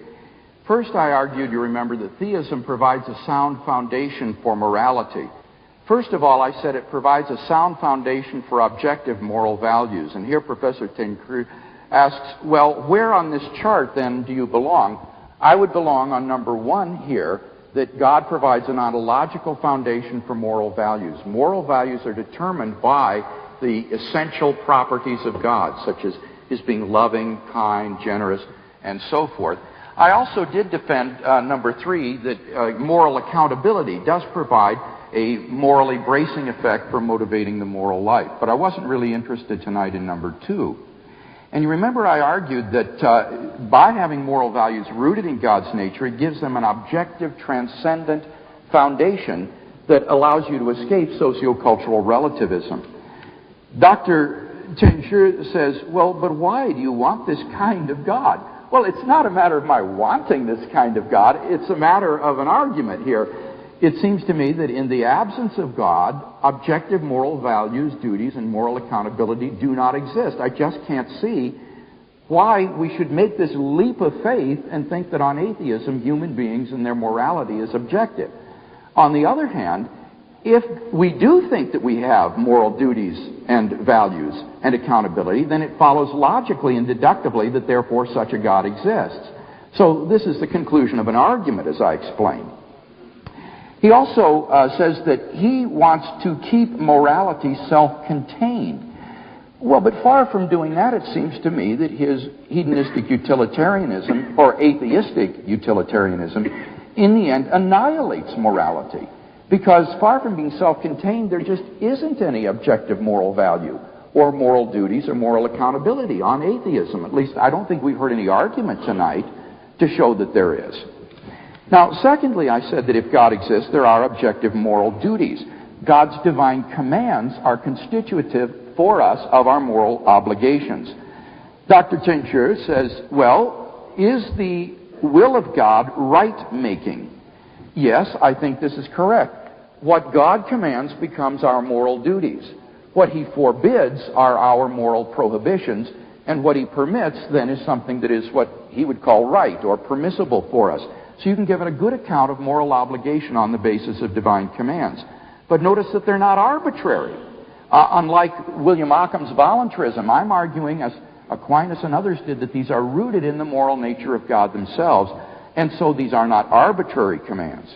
First, I argued, you remember, that theism provides a sound foundation for morality. First of all, I said it provides a sound foundation for objective moral values. And here Professor Tannsjo asks, well, where on this chart, then, do you belong? I would belong on number 1 here, that God provides an ontological foundation for moral values. Moral values are determined by the essential properties of God, such as his being loving, kind, generous, and so forth. I also did defend number 3, that moral accountability does provide a morally bracing effect for motivating the moral life. But I wasn't really interested tonight in number 2. And you remember I argued that by having moral values rooted in God's nature, it gives them an objective, transcendent foundation that allows you to escape sociocultural relativism. Dr. Tannsjo says, well, but why do you want this kind of God? Well, it's not a matter of my wanting this kind of God. It's a matter of an argument here. It seems to me that in the absence of God, objective moral values, duties, and moral accountability do not exist. I just can't see why we should make this leap of faith and think that on atheism, human beings and their morality is objective. On the other hand, if we do think that we have moral duties and values and accountability, then it follows logically and deductively that therefore such a God exists. So this is the conclusion of an argument, as I explained. He also says that he wants to keep morality self-contained. Well, but far from doing that, it seems to me that his hedonistic utilitarianism, or atheistic utilitarianism, in the end annihilates morality. Because far from being self-contained, there just isn't any objective moral value, or moral duties, or moral accountability on atheism. At least I don't think we've heard any argument tonight to show that there is. Now, secondly, I said that if God exists, there are objective moral duties. God's divine commands are constitutive for us of our moral obligations. Dr. Tannsjo says, well, is the will of God right-making? Yes, I think this is correct. What God commands becomes our moral duties. What He forbids are our moral prohibitions, and what He permits then is something that is what He would call right or permissible for us. So you can give it a good account of moral obligation on the basis of divine commands. But notice that they're not arbitrary. Unlike William Occam's voluntarism, I'm arguing, as Aquinas and others did, that these are rooted in the moral nature of God themselves, and so these are not arbitrary commands.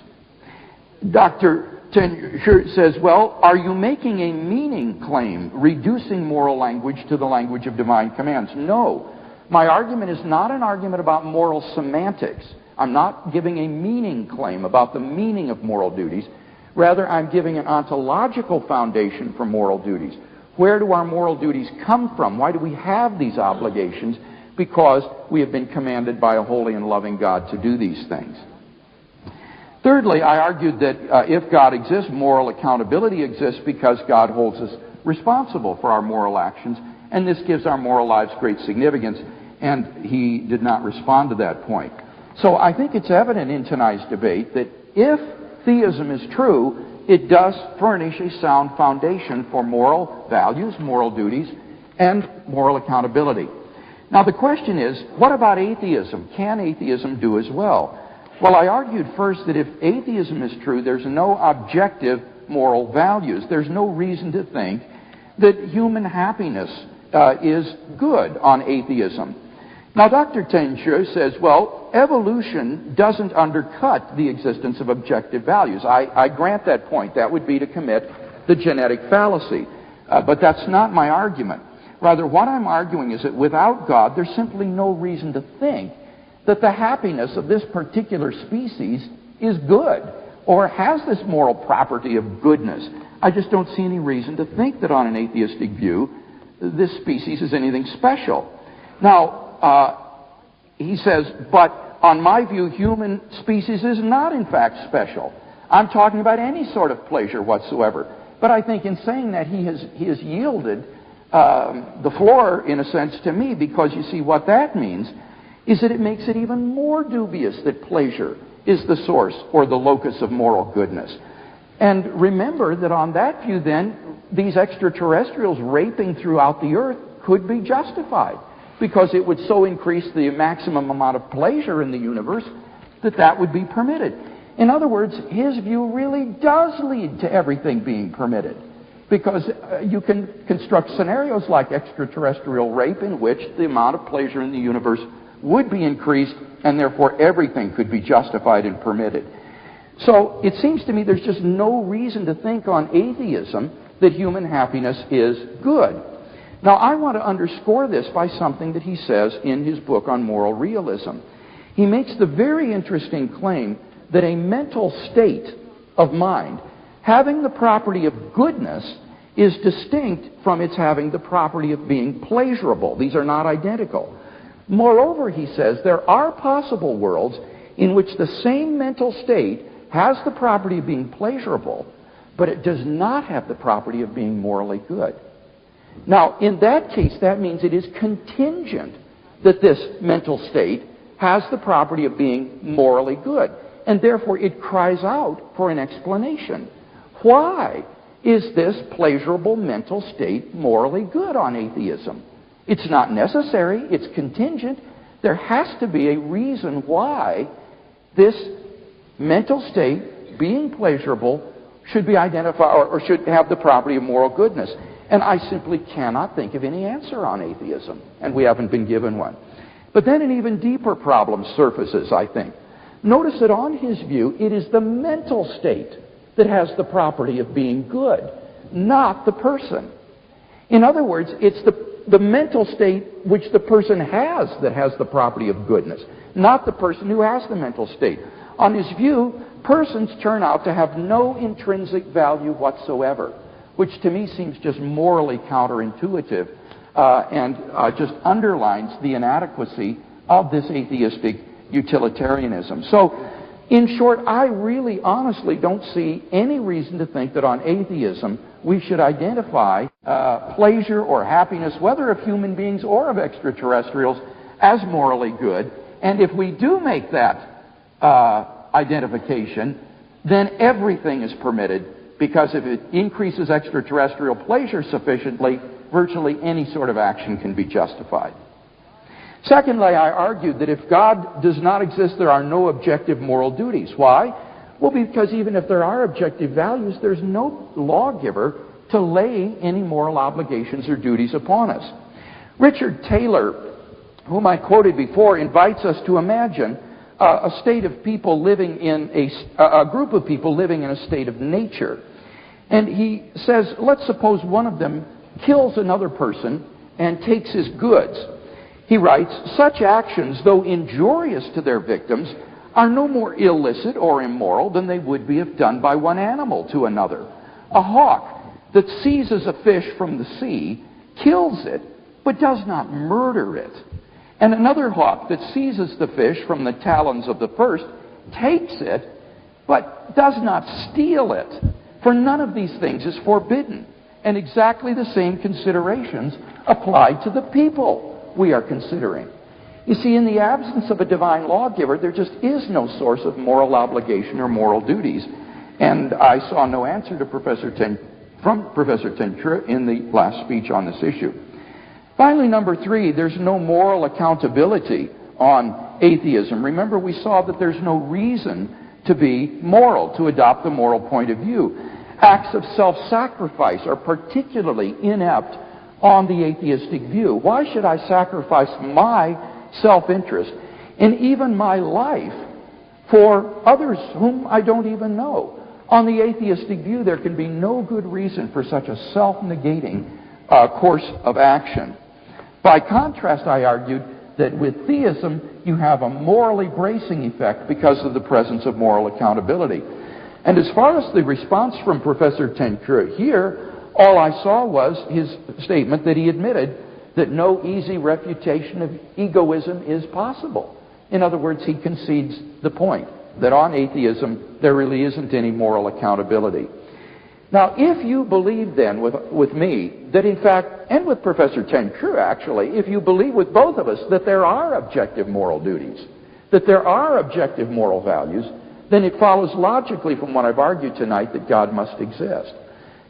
Dr. Tannsjo says, well, are you making a meaning claim, reducing moral language to the language of divine commands? No. My argument is not an argument about moral semantics. I'm not giving a meaning claim about the meaning of moral duties. Rather, I'm giving an ontological foundation for moral duties. Where do our moral duties come from? Why do we have these obligations? Because we have been commanded by a holy and loving God to do these things. Thirdly, I argued that if God exists, moral accountability exists because God holds us responsible for our moral actions, and this gives our moral lives great significance, and he did not respond to that point. So I think it's evident in tonight's debate that if theism is true, it does furnish a sound foundation for moral values, moral duties, and moral accountability. Now the question is, what about atheism? Can atheism do as well? Well, I argued first that if atheism is true, there's no objective moral values. There's no reason to think that human happiness is good on atheism. Now, Dr. Tannsjo says, well, evolution doesn't undercut the existence of objective values. I grant that point. That would be to commit the genetic fallacy. But that's not my argument. Rather, what I'm arguing is that without God, there's simply no reason to think that the happiness of this particular species is good or has this moral property of goodness. I just don't see any reason to think that on an atheistic view, this species is anything special. Now, he says, but on my view, human species is not in fact special. I'm talking about any sort of pleasure whatsoever. But I think in saying that, he has yielded the floor, in a sense, to me, because you see what that means is that it makes it even more dubious that pleasure is the source or the locus of moral goodness. And remember that on that view, then, these extraterrestrials raping throughout the earth could be justified, because it would so increase the maximum amount of pleasure in the universe that that would be permitted. In other words, his view really does lead to everything being permitted, because you can construct scenarios like extraterrestrial rape in which the amount of pleasure in the universe would be increased, and therefore everything could be justified and permitted. So it seems to me there's just no reason to think on atheism that human happiness is good. Now, I want to underscore this by something that he says in his book on moral realism. He makes the very interesting claim that a mental state of mind having the property of goodness is distinct from its having the property of being pleasurable. These are not identical. Moreover, he says, there are possible worlds in which the same mental state has the property of being pleasurable, but it does not have the property of being morally good. Now, in that case, that means it is contingent that this mental state has the property of being morally good, and therefore it cries out for an explanation. Why is this pleasurable mental state morally good on atheism? It's not necessary. It's contingent. There has to be a reason why this mental state, being pleasurable, should be identified or should have the property of moral goodness. And I simply cannot think of any answer on atheism, and we haven't been given one. But then an even deeper problem surfaces, I think. Notice that on his view, it is the mental state that has the property of being good, not the person. In other words, it's the mental state which the person has that has the property of goodness, not the person who has the mental state. On his view, persons turn out to have no intrinsic value whatsoever, which to me seems just morally counterintuitive and just underlines the inadequacy of this atheistic utilitarianism. So, in short, I really honestly don't see any reason to think that on atheism we should identify pleasure or happiness, whether of human beings or of extraterrestrials, as morally good. And if we do make that identification, then everything is permitted, because if it increases extraterrestrial pleasure sufficiently, virtually any sort of action can be justified. Secondly, I argued that if God does not exist, there are no objective moral duties. Why? Well, because even if there are objective values, there's no lawgiver to lay any moral obligations or duties upon us. Richard Taylor, whom I quoted before, invites us to imagine a state of people living in a group of people living in a state of nature. And he says, let's suppose one of them kills another person and takes his goods. He writes, such actions, though injurious to their victims, are no more illicit or immoral than they would be if done by one animal to another. A hawk that seizes a fish from the sea kills it, but does not murder it. And another hawk that seizes the fish from the talons of the first takes it, but does not steal it. For none of these things is forbidden. And exactly the same considerations apply to the people we are considering. You see, in the absence of a divine lawgiver, there just is no source of moral obligation or moral duties. And I saw no answer to from Professor Tannsjo in the last speech on this issue. Finally, number 3, there's no moral accountability on atheism. Remember, we saw that there's no reason to be moral, to adopt a moral point of view. Acts of self-sacrifice are particularly inept on the atheistic view. Why should I sacrifice my self-interest and even my life for others whom I don't even know? On the atheistic view, there can be no good reason for such a self-negating course of action. By contrast, I argued that with theism, you have a morally bracing effect because of the presence of moral accountability. And as far as the response from Professor Tannsjo here, all I saw was his statement that he admitted that no easy refutation of egoism is possible. In other words, he concedes the point that on atheism there really isn't any moral accountability. Now, if you believe then with me that in fact, and with Professor Tannsjo actually, if you believe with both of us that there are objective moral duties, that there are objective moral values, then it follows logically from what I've argued tonight that God must exist.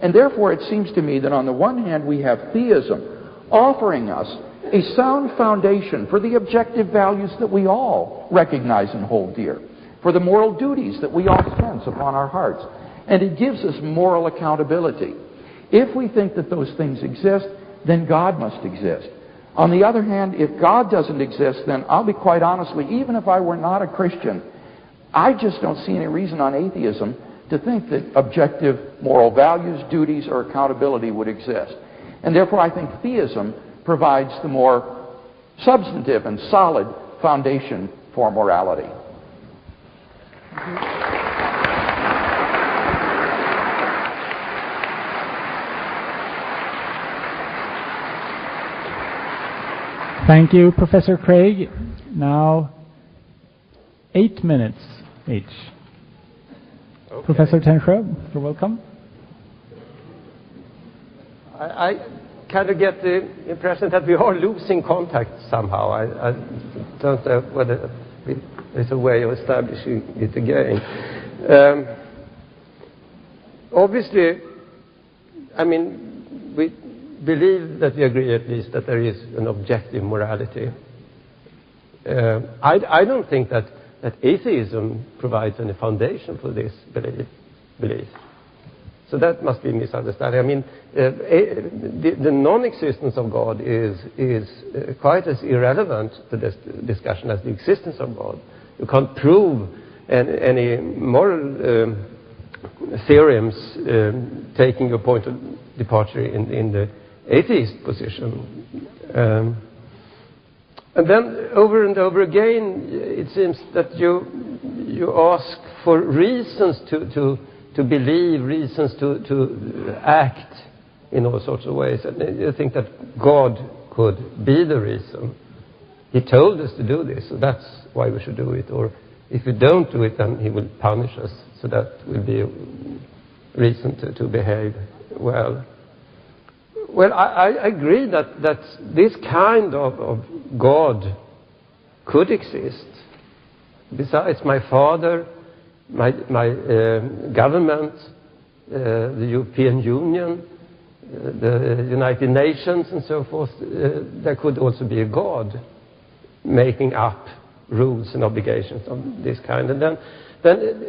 And therefore, it seems to me that on the one hand, we have theism offering us a sound foundation for the objective values that we all recognize and hold dear, for the moral duties that we all sense upon our hearts. And it gives us moral accountability. If we think that those things exist, then God must exist. On the other hand, if God doesn't exist, then I'll be quite honestly, even if I were not a Christian, I just don't see any reason on atheism to think that objective moral values, duties, or accountability would exist. And therefore, I think theism provides the more substantive and solid foundation for morality. Thank you, Professor Craig. Now, 8 minutes each. Okay. Professor Tannsjo, you're welcome. I kind of get the impression that we are losing contact somehow. I don't know whether there's a way of establishing it again. Obviously, I mean, we believe that we agree at least that there is an objective morality. I don't think that atheism provides any foundation for this belief. So that must be misunderstanding. I mean, the non-existence of God is quite as irrelevant to this discussion as the existence of God. You can't prove any moral theorems taking your point of departure in the atheist position. And then over and over again, it seems that you ask for reasons to believe, reasons to act in all sorts of ways. And you think that God could be the reason. he told us to do this, so that's why we should do it. Or if we don't do it, then he will punish us, so that will be a reason to behave well. Well, I agree that this kind of God could exist. Besides my father, my government, the European Union, the United Nations and so forth, there could also be a God making up rules and obligations of this kind. And then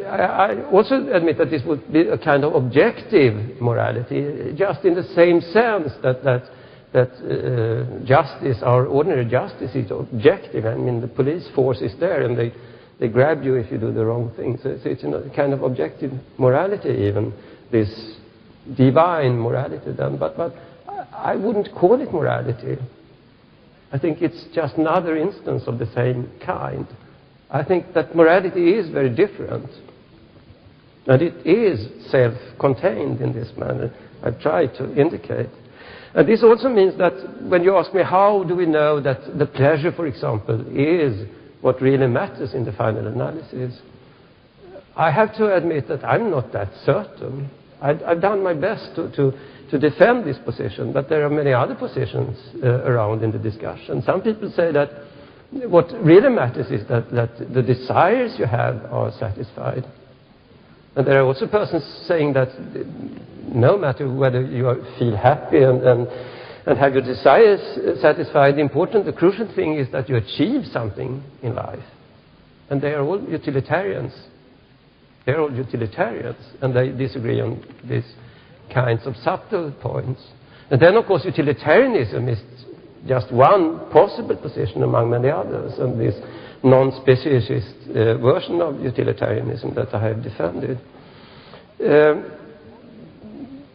I also admit that this would be a kind of objective morality, just in the same sense that justice, our ordinary justice, is objective. I mean, the police force is there, and they grab you if you do the wrong thing. So it's a kind of objective morality, even this divine morality. Then, but I wouldn't call it morality. I think it's just another instance of the same kind. I think that morality is very different, and it is self-contained in this manner. I've tried to indicate. And this also means that when you ask me how do we know that the pleasure, for example, is what really matters in the final analysis, I have to admit that I'm not that certain. I've done my best to defend this position, but there are many other positions around in the discussion. Some people say that what really matters is that the desires you have are satisfied. And there are also persons saying that no matter whether you feel happy and have your desires satisfied, the crucial thing is that you achieve something in life. And they are all utilitarians. They're all utilitarians, and they disagree on these kinds of subtle points. And then, of course, utilitarianism is just one possible position among many others, and this non-speciesist version of utilitarianism that I have defended.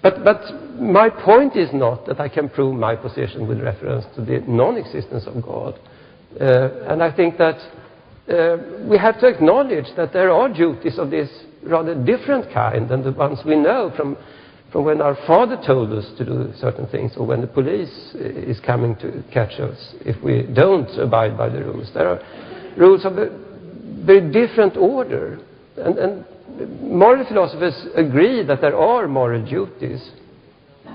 But my point is not that I can prove my position with reference to the non-existence of God. And I think that we have to acknowledge that there are duties of this rather different kind than the ones we know from when our father told us to do certain things, or when the police is coming to catch us if we don't abide by the rules. There are rules of a very different order. And moral philosophers agree that there are moral duties,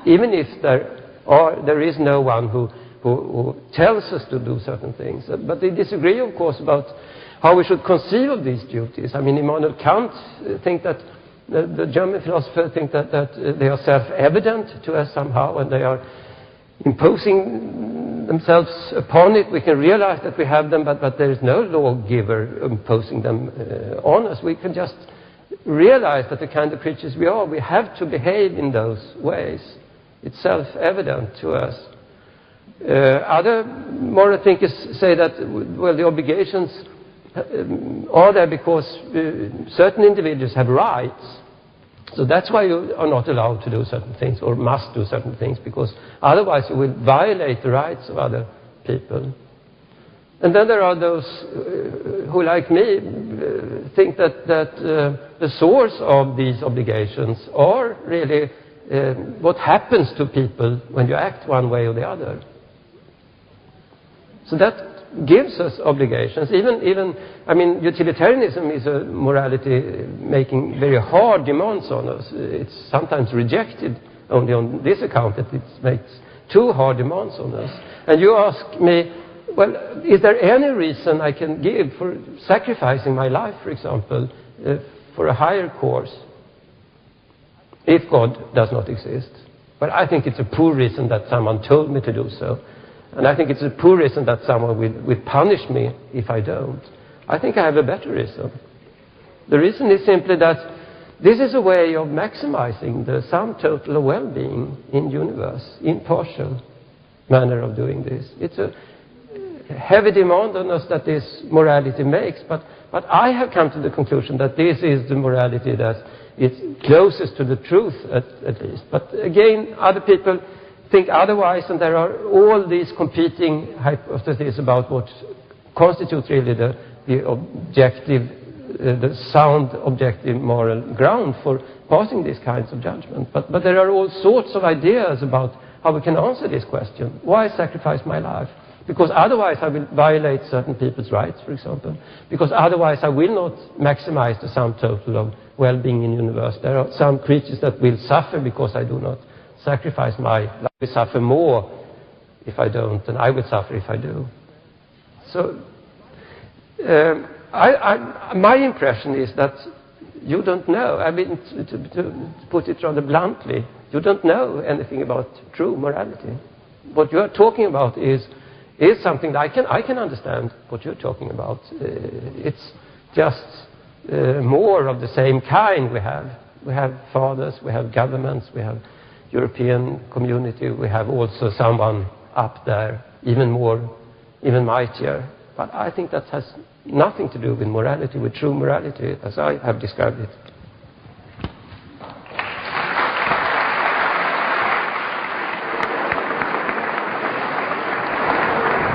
even if there is no one who tells us to do certain things. But they disagree, of course, about how we should conceive of these duties. I mean, Immanuel Kant think that the German philosophers think that they are self-evident to us somehow, and they are imposing themselves upon it. We can realize that we have them, but there is no lawgiver imposing them on us. We can just realize that the kind of creatures we are, we have to behave in those ways. It's self-evident to us. Other moral thinkers say that, well, the obligations are there because certain individuals have rights. So that's why you are not allowed to do certain things, or must do certain things, because otherwise you will violate the rights of other people. And then there are those who, like me, think that the source of these obligations are really what happens to people when you act one way or the other. So that gives us obligations. Even I mean, utilitarianism is a morality making very hard demands on us. It's sometimes rejected only on this account that it makes too hard demands on us. And you ask me, well, is there any reason I can give for sacrificing my life, for example, for a higher cause, if God does not exist? Well, I think it's a poor reason that someone told me to do so. And I think it's a poor reason that someone will punish me if I don't. I think I have a better reason. The reason is simply that this is a way of maximizing the sum total of well-being in the universe, impartial manner of doing this. It's a heavy demand on us that this morality makes, but I have come to the conclusion that this is the morality that is closest to the truth, at least. But again, other people think otherwise, and there are all these competing hypotheses about what constitutes really the objective, the sound objective moral ground for passing these kinds of judgments. But there are all sorts of ideas about how we can answer this question. Why sacrifice my life? Because otherwise I will violate certain people's rights, for example. Because otherwise I will not maximize the sum total of well-being in the universe. There are some creatures that will suffer because I do not sacrifice my life. Will suffer more if I don't, and I will suffer if I do. So my impression is that you don't know. I mean, to put it rather bluntly, you don't know anything about true morality. What you are talking about is something that I can understand what you're talking about. It's just more of the same kind we have. We have fathers, we have governments, we have European community, we have also someone up there, even mightier. But I think that has nothing to do with morality, with true morality, as I have described it.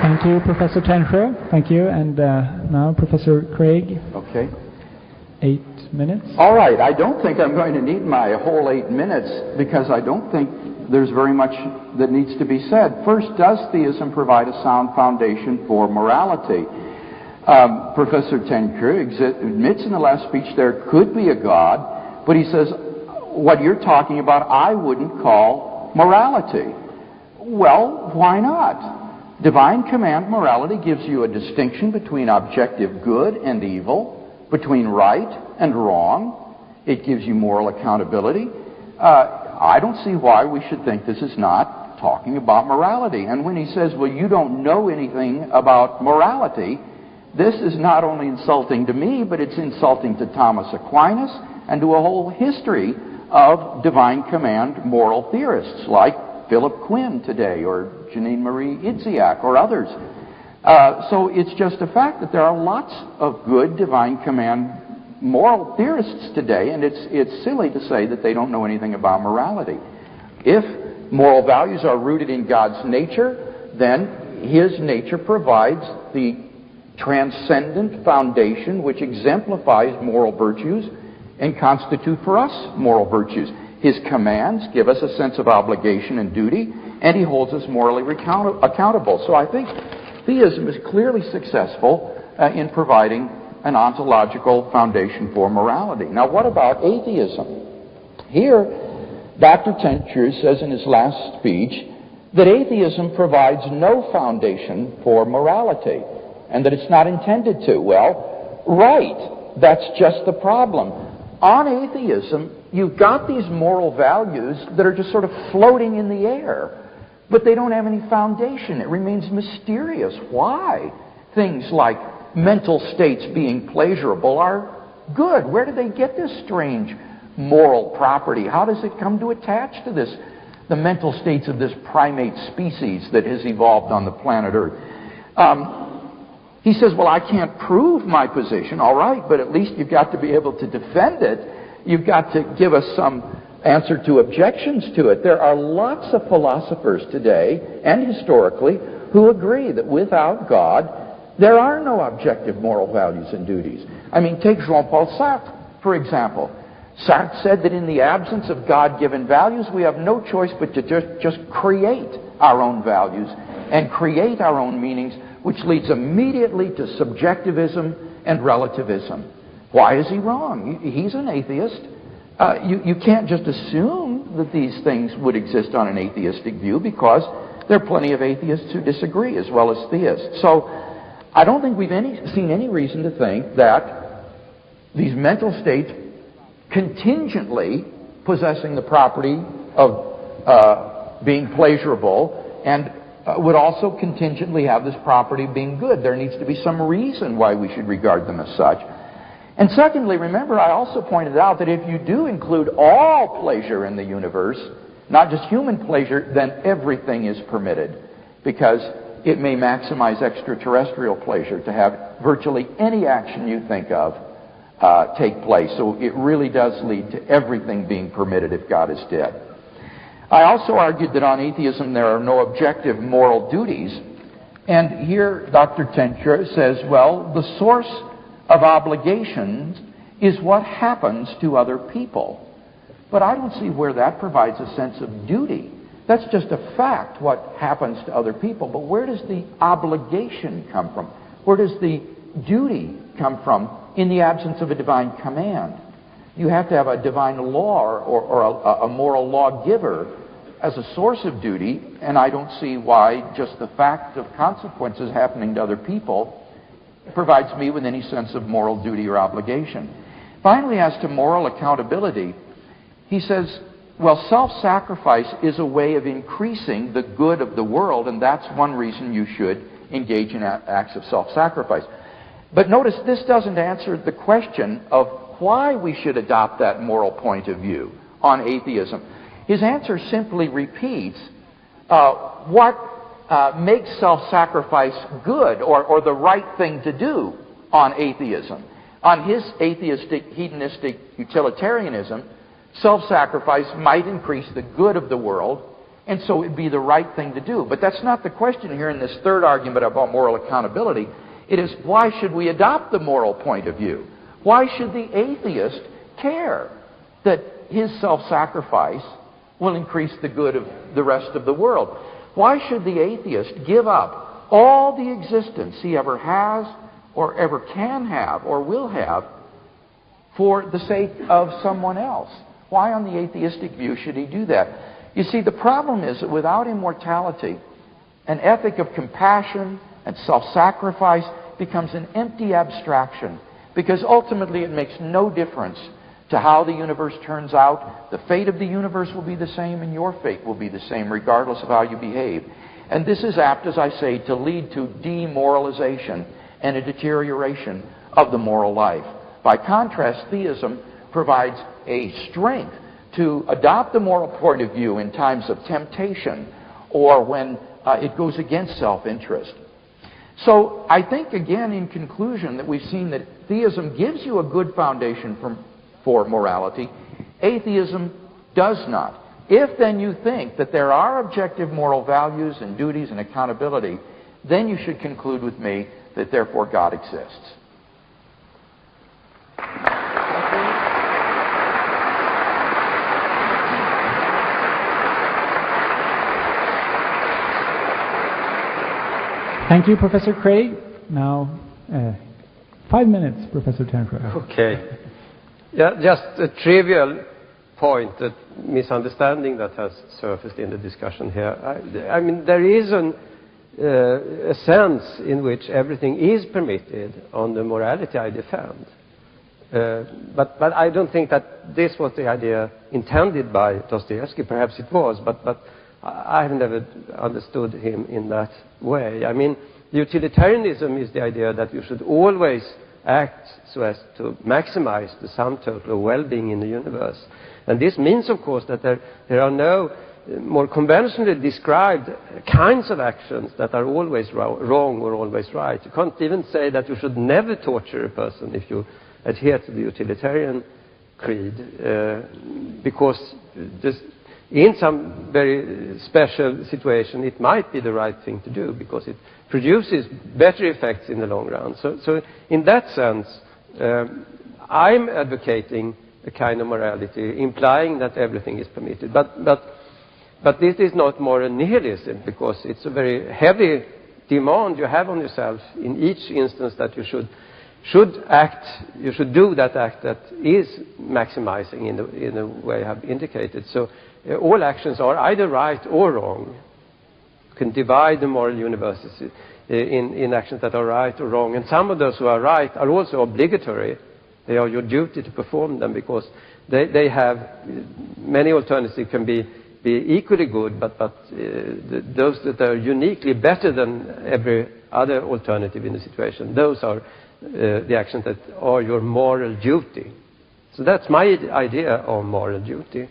Thank you, Professor Tannsjo. Thank you. And now, Professor Craig. Okay. 8 minutes. All right. I don't think I'm going to need my whole 8 minutes because I don't think there's very much that needs to be said. First, does theism provide a sound foundation for morality? Professor Tannsjo admits in the last speech there could be a God, but he says what you're talking about I wouldn't call morality. Well, why not? Divine command morality gives you a distinction between objective good and evil, between right and wrong. It gives you moral accountability. I don't see why we should think this is not talking about morality. And when he says, well, you don't know anything about morality, this is not only insulting to me, but it's insulting to Thomas Aquinas and to a whole history of divine command moral theorists like Philip Quinn today, or Janine Marie Idziak, or others. So it's just a fact that there are lots of good divine command moral theorists today, and it's silly to say that they don't know anything about morality. If moral values are rooted in God's nature, then His nature provides the transcendent foundation which exemplifies moral virtues and constitute for us moral virtues. His commands give us a sense of obligation and duty, and He holds us morally accountable. So I think theism is clearly successful in providing an ontological foundation for morality. Now, what about atheism? Here, Dr. Tannsjo says in his last speech that atheism provides no foundation for morality, and that it's not intended to. Well, right, that's just the problem. On atheism, you've got these moral values that are just sort of floating in the air, but they don't have any foundation. It remains mysterious why things like mental states being pleasurable are good. Where do they get this strange moral property? How does it come to attach to the mental states of this primate species that has evolved on the planet Earth? He says, well, I can't prove my position. All right, but at least you've got to be able to defend it. You've got to give us some answer to objections to it. There are lots of philosophers today, and historically, who agree that without God, there are no objective moral values and duties. I mean, take Jean-Paul Sartre, for example. Sartre said that in the absence of God-given values, we have no choice but to just create our own values and create our own meanings, which leads immediately to subjectivism and relativism. Why is he wrong? He's an atheist. You can't just assume that these things would exist on an atheistic view, because there are plenty of atheists who disagree as well as theists. So I don't think we've seen any reason to think that these mental states contingently possessing the property of being pleasurable and would also contingently have this property being good. There needs to be some reason why we should regard them as such. And secondly, remember, I also pointed out that if you do include all pleasure in the universe, not just human pleasure, then everything is permitted, because it may maximize extraterrestrial pleasure to have virtually any action you think of take place. So it really does lead to everything being permitted if God is dead. I also argued that on atheism there are no objective moral duties. And here Dr. Tannsjo says, well, the source of obligations is what happens to other people. But I don't see where that provides a sense of duty. That's just a fact, what happens to other people. But where does the obligation come from? Where does the duty come from in the absence of a divine command? You have to have a divine law or a moral lawgiver as a source of duty, and I don't see why just the fact of consequences happening to other people provides me with any sense of moral duty or obligation. Finally, as to moral accountability, he says, well, self-sacrifice is a way of increasing the good of the world, and that's one reason you should engage in acts of self-sacrifice. But notice this doesn't answer the question of why we should adopt that moral point of view on atheism. His answer simply repeats what makes self-sacrifice good or the right thing to do on atheism. On his atheistic, hedonistic utilitarianism, self-sacrifice might increase the good of the world, and so it would be the right thing to do. But that's not the question here in this third argument about moral accountability. It is, why should we adopt the moral point of view? Why should the atheist care that his self-sacrifice will increase the good of the rest of the world? Why should the atheist give up all the existence he ever has or ever can have or will have for the sake of someone else? Why, on the atheistic view, should he do that? You see, the problem is that without immortality, an ethic of compassion and self-sacrifice becomes an empty abstraction, because ultimately it makes no difference to how the universe turns out. The fate of the universe will be the same, and your fate will be the same, regardless of how you behave. And this is apt, as I say, to lead to demoralization and a deterioration of the moral life. By contrast, theism provides a strength to adopt the moral point of view in times of temptation or when it goes against self-interest. So I think, again, in conclusion, that we've seen that theism gives you a good foundation for morality. Atheism does not. If then you think that there are objective moral values and duties and accountability, then you should conclude with me that therefore God exists. Thank you, Professor Craig. Now, 5 minutes, Professor Tannsjo. Okay. Yeah, just a trivial point, a misunderstanding that has surfaced in the discussion here. I mean, there is a sense in which everything is permitted on the morality I defend. But I don't think that this was the idea intended by Dostoevsky. Perhaps it was, but I've never understood him in that way. I mean, utilitarianism is the idea that you should always act so as to maximize the sum total of well-being in the universe. And this means, of course, that there are no more conventionally described kinds of actions that are always wrong or always right. You can't even say that you should never torture a person if you adhere to the utilitarian creed, because in some very special situation it might be the right thing to do because it produces better effects in the long run. So in that sense, I'm advocating a kind of morality implying that everything is permitted. But this is not moral nihilism, because it's a very heavy demand you have on yourself in each instance that you should act, you should do that act that is maximizing in the way I have indicated. So all actions are either right or wrong. You can divide the moral universes in actions that are right or wrong. And some of those who are right are also obligatory. They are your duty to perform them, because they have many alternatives can be equally good, but those that are uniquely better than every other alternative in the situation, those are the actions that are your moral duty. So that's my idea of moral duty.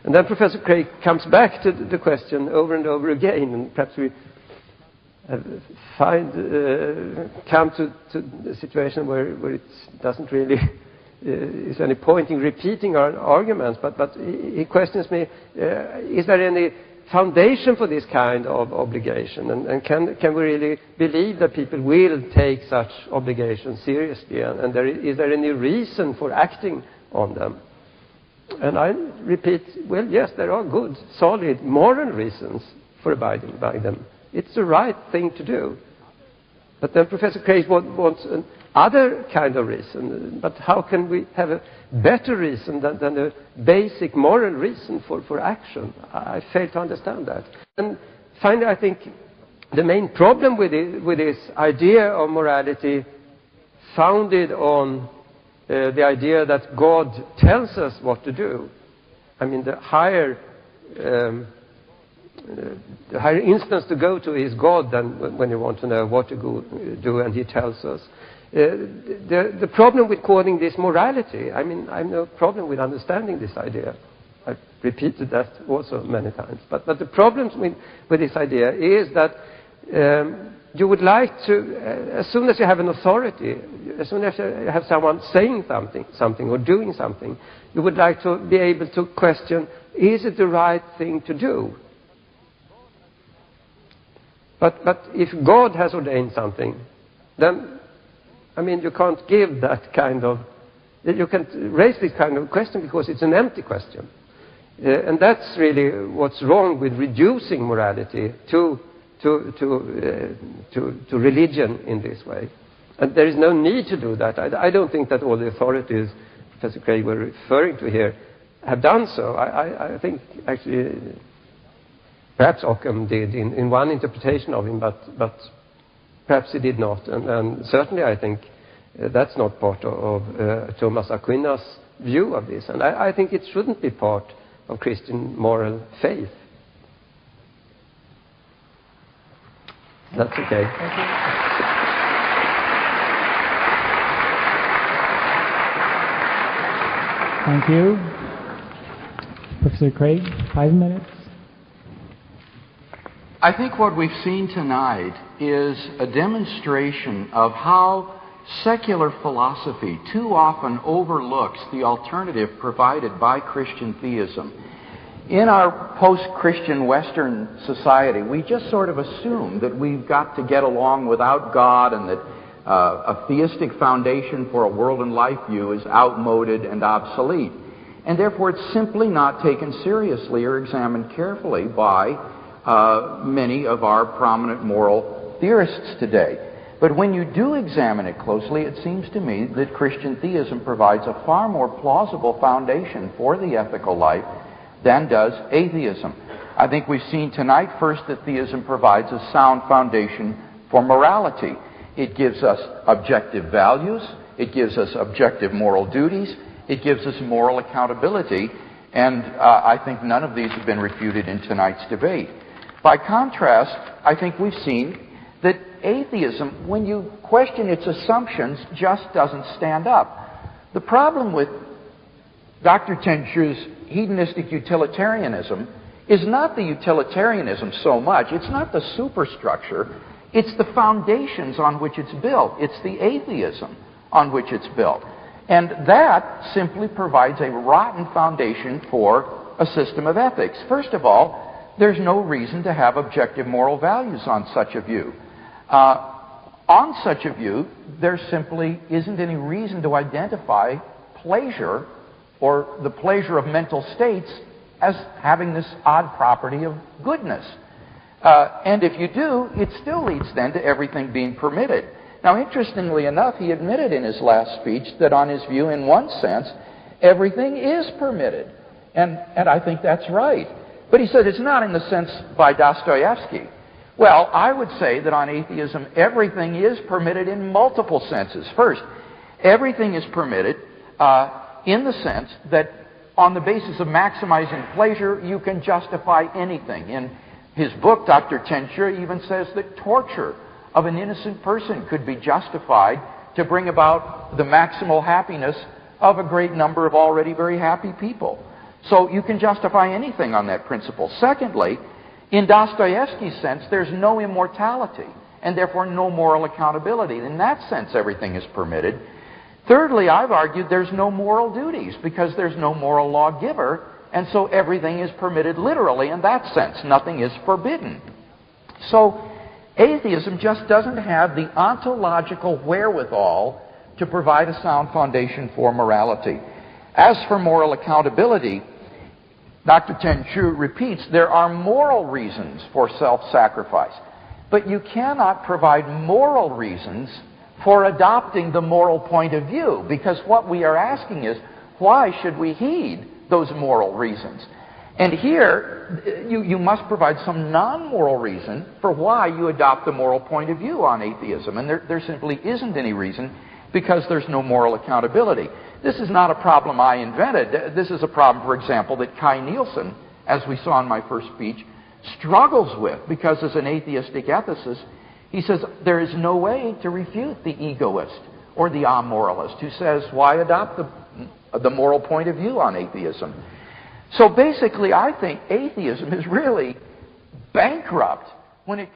And then Professor Craig comes back to the question over and over again, and perhaps we come to a situation where it doesn't really is any point in repeating our arguments, but he questions me, is there any foundation for this kind of obligation? And can we really believe that people will take such obligations seriously? And is there any reason for acting on them? And I repeat, well, yes, there are good, solid moral reasons for abiding by them. It's the right thing to do. But then Professor Craig wants another kind of reason. But how can we have a better reason than a basic moral reason for action? I fail to understand that. And finally, I think the main problem with this idea of morality founded on the idea that God tells us what to do. I mean, the higher instance to go to is God than when you want to know what to do, and He tells us. The problem with calling this morality, I mean, I have no problem with understanding this idea. I've repeated that also many times. But the problem with this idea is that you would like to, as soon as you have an authority, as soon as you have someone saying something or doing something, you would like to be able to question, is it the right thing to do? But if God has ordained something, then, I mean, you can't give that kind of, you can't raise this kind of question because it's an empty question. And that's really what's wrong with reducing morality to religion in this way. And there is no need to do that. I don't think that all the authorities Professor Craig were referring to here have done so. I think actually perhaps Ockham did in one interpretation of him, but perhaps he did not. And certainly I think that's not part of Thomas Aquinas' view of this. And I think it shouldn't be part of Christian moral faith. That's okay. Thank you. Professor Craig, 5 minutes. I think what we've seen tonight is a demonstration of how secular philosophy too often overlooks the alternative provided by Christian theism. In our post-Christian Western society, we just sort of assume that we've got to get along without God and that a theistic foundation for a world and life view is outmoded and obsolete. And therefore it's simply not taken seriously or examined carefully by many of our prominent moral theorists today. But when you do examine it closely, it seems to me that Christian theism provides a far more plausible foundation for the ethical life than does atheism. I think we've seen tonight first that theism provides a sound foundation for morality. It gives us objective values, it gives us objective moral duties, it gives us moral accountability, and I think none of these have been refuted in tonight's debate. By contrast, I think we've seen that atheism, when you question its assumptions, just doesn't stand up. The problem with Dr. Tannsjo's hedonistic utilitarianism is not the utilitarianism so much. It's not the superstructure. It's the foundations on which it's built. It's the atheism on which it's built. And that simply provides a rotten foundation for a system of ethics. First of all, there's no reason to have objective moral values on such a view. On such a view, there simply isn't any reason to identify pleasure or the pleasure of mental states as having this odd property of goodness. And if you do, it still leads then to everything being permitted. Now, interestingly enough, he admitted in his last speech that on his view, in one sense, everything is permitted. And I think that's right. But he said it's not in the sense by Dostoevsky. Well, I would say that on atheism, everything is permitted in multiple senses. First, everything is permitted in the sense that on the basis of maximizing pleasure, you can justify anything. In his book, Dr. Tannsjo even says that torture of an innocent person could be justified to bring about the maximal happiness of a great number of already very happy people. So you can justify anything on that principle. Secondly, in Dostoevsky's sense, there's no immortality, and therefore no moral accountability. In that sense, everything is permitted. Thirdly, I've argued there's no moral duties, because there's no moral lawgiver, and so everything is permitted literally in that sense. Nothing is forbidden. So atheism just doesn't have the ontological wherewithal to provide a sound foundation for morality. As for moral accountability, Dr. Tannsjo repeats, there are moral reasons for self-sacrifice. But you cannot provide moral reasons for adopting the moral point of view, because what we are asking is, why should we heed those moral reasons? And here, you must provide some non-moral reason for why you adopt the moral point of view on atheism. And there simply isn't any reason, because there's no moral accountability. This is not a problem I invented. This is a problem, for example, that Kai Nielsen, as we saw in my first speech, struggles with, because as an atheistic ethicist, he says there is no way to refute the egoist or the amoralist who says, why adopt the moral point of view on atheism? So basically, I think atheism is really bankrupt when it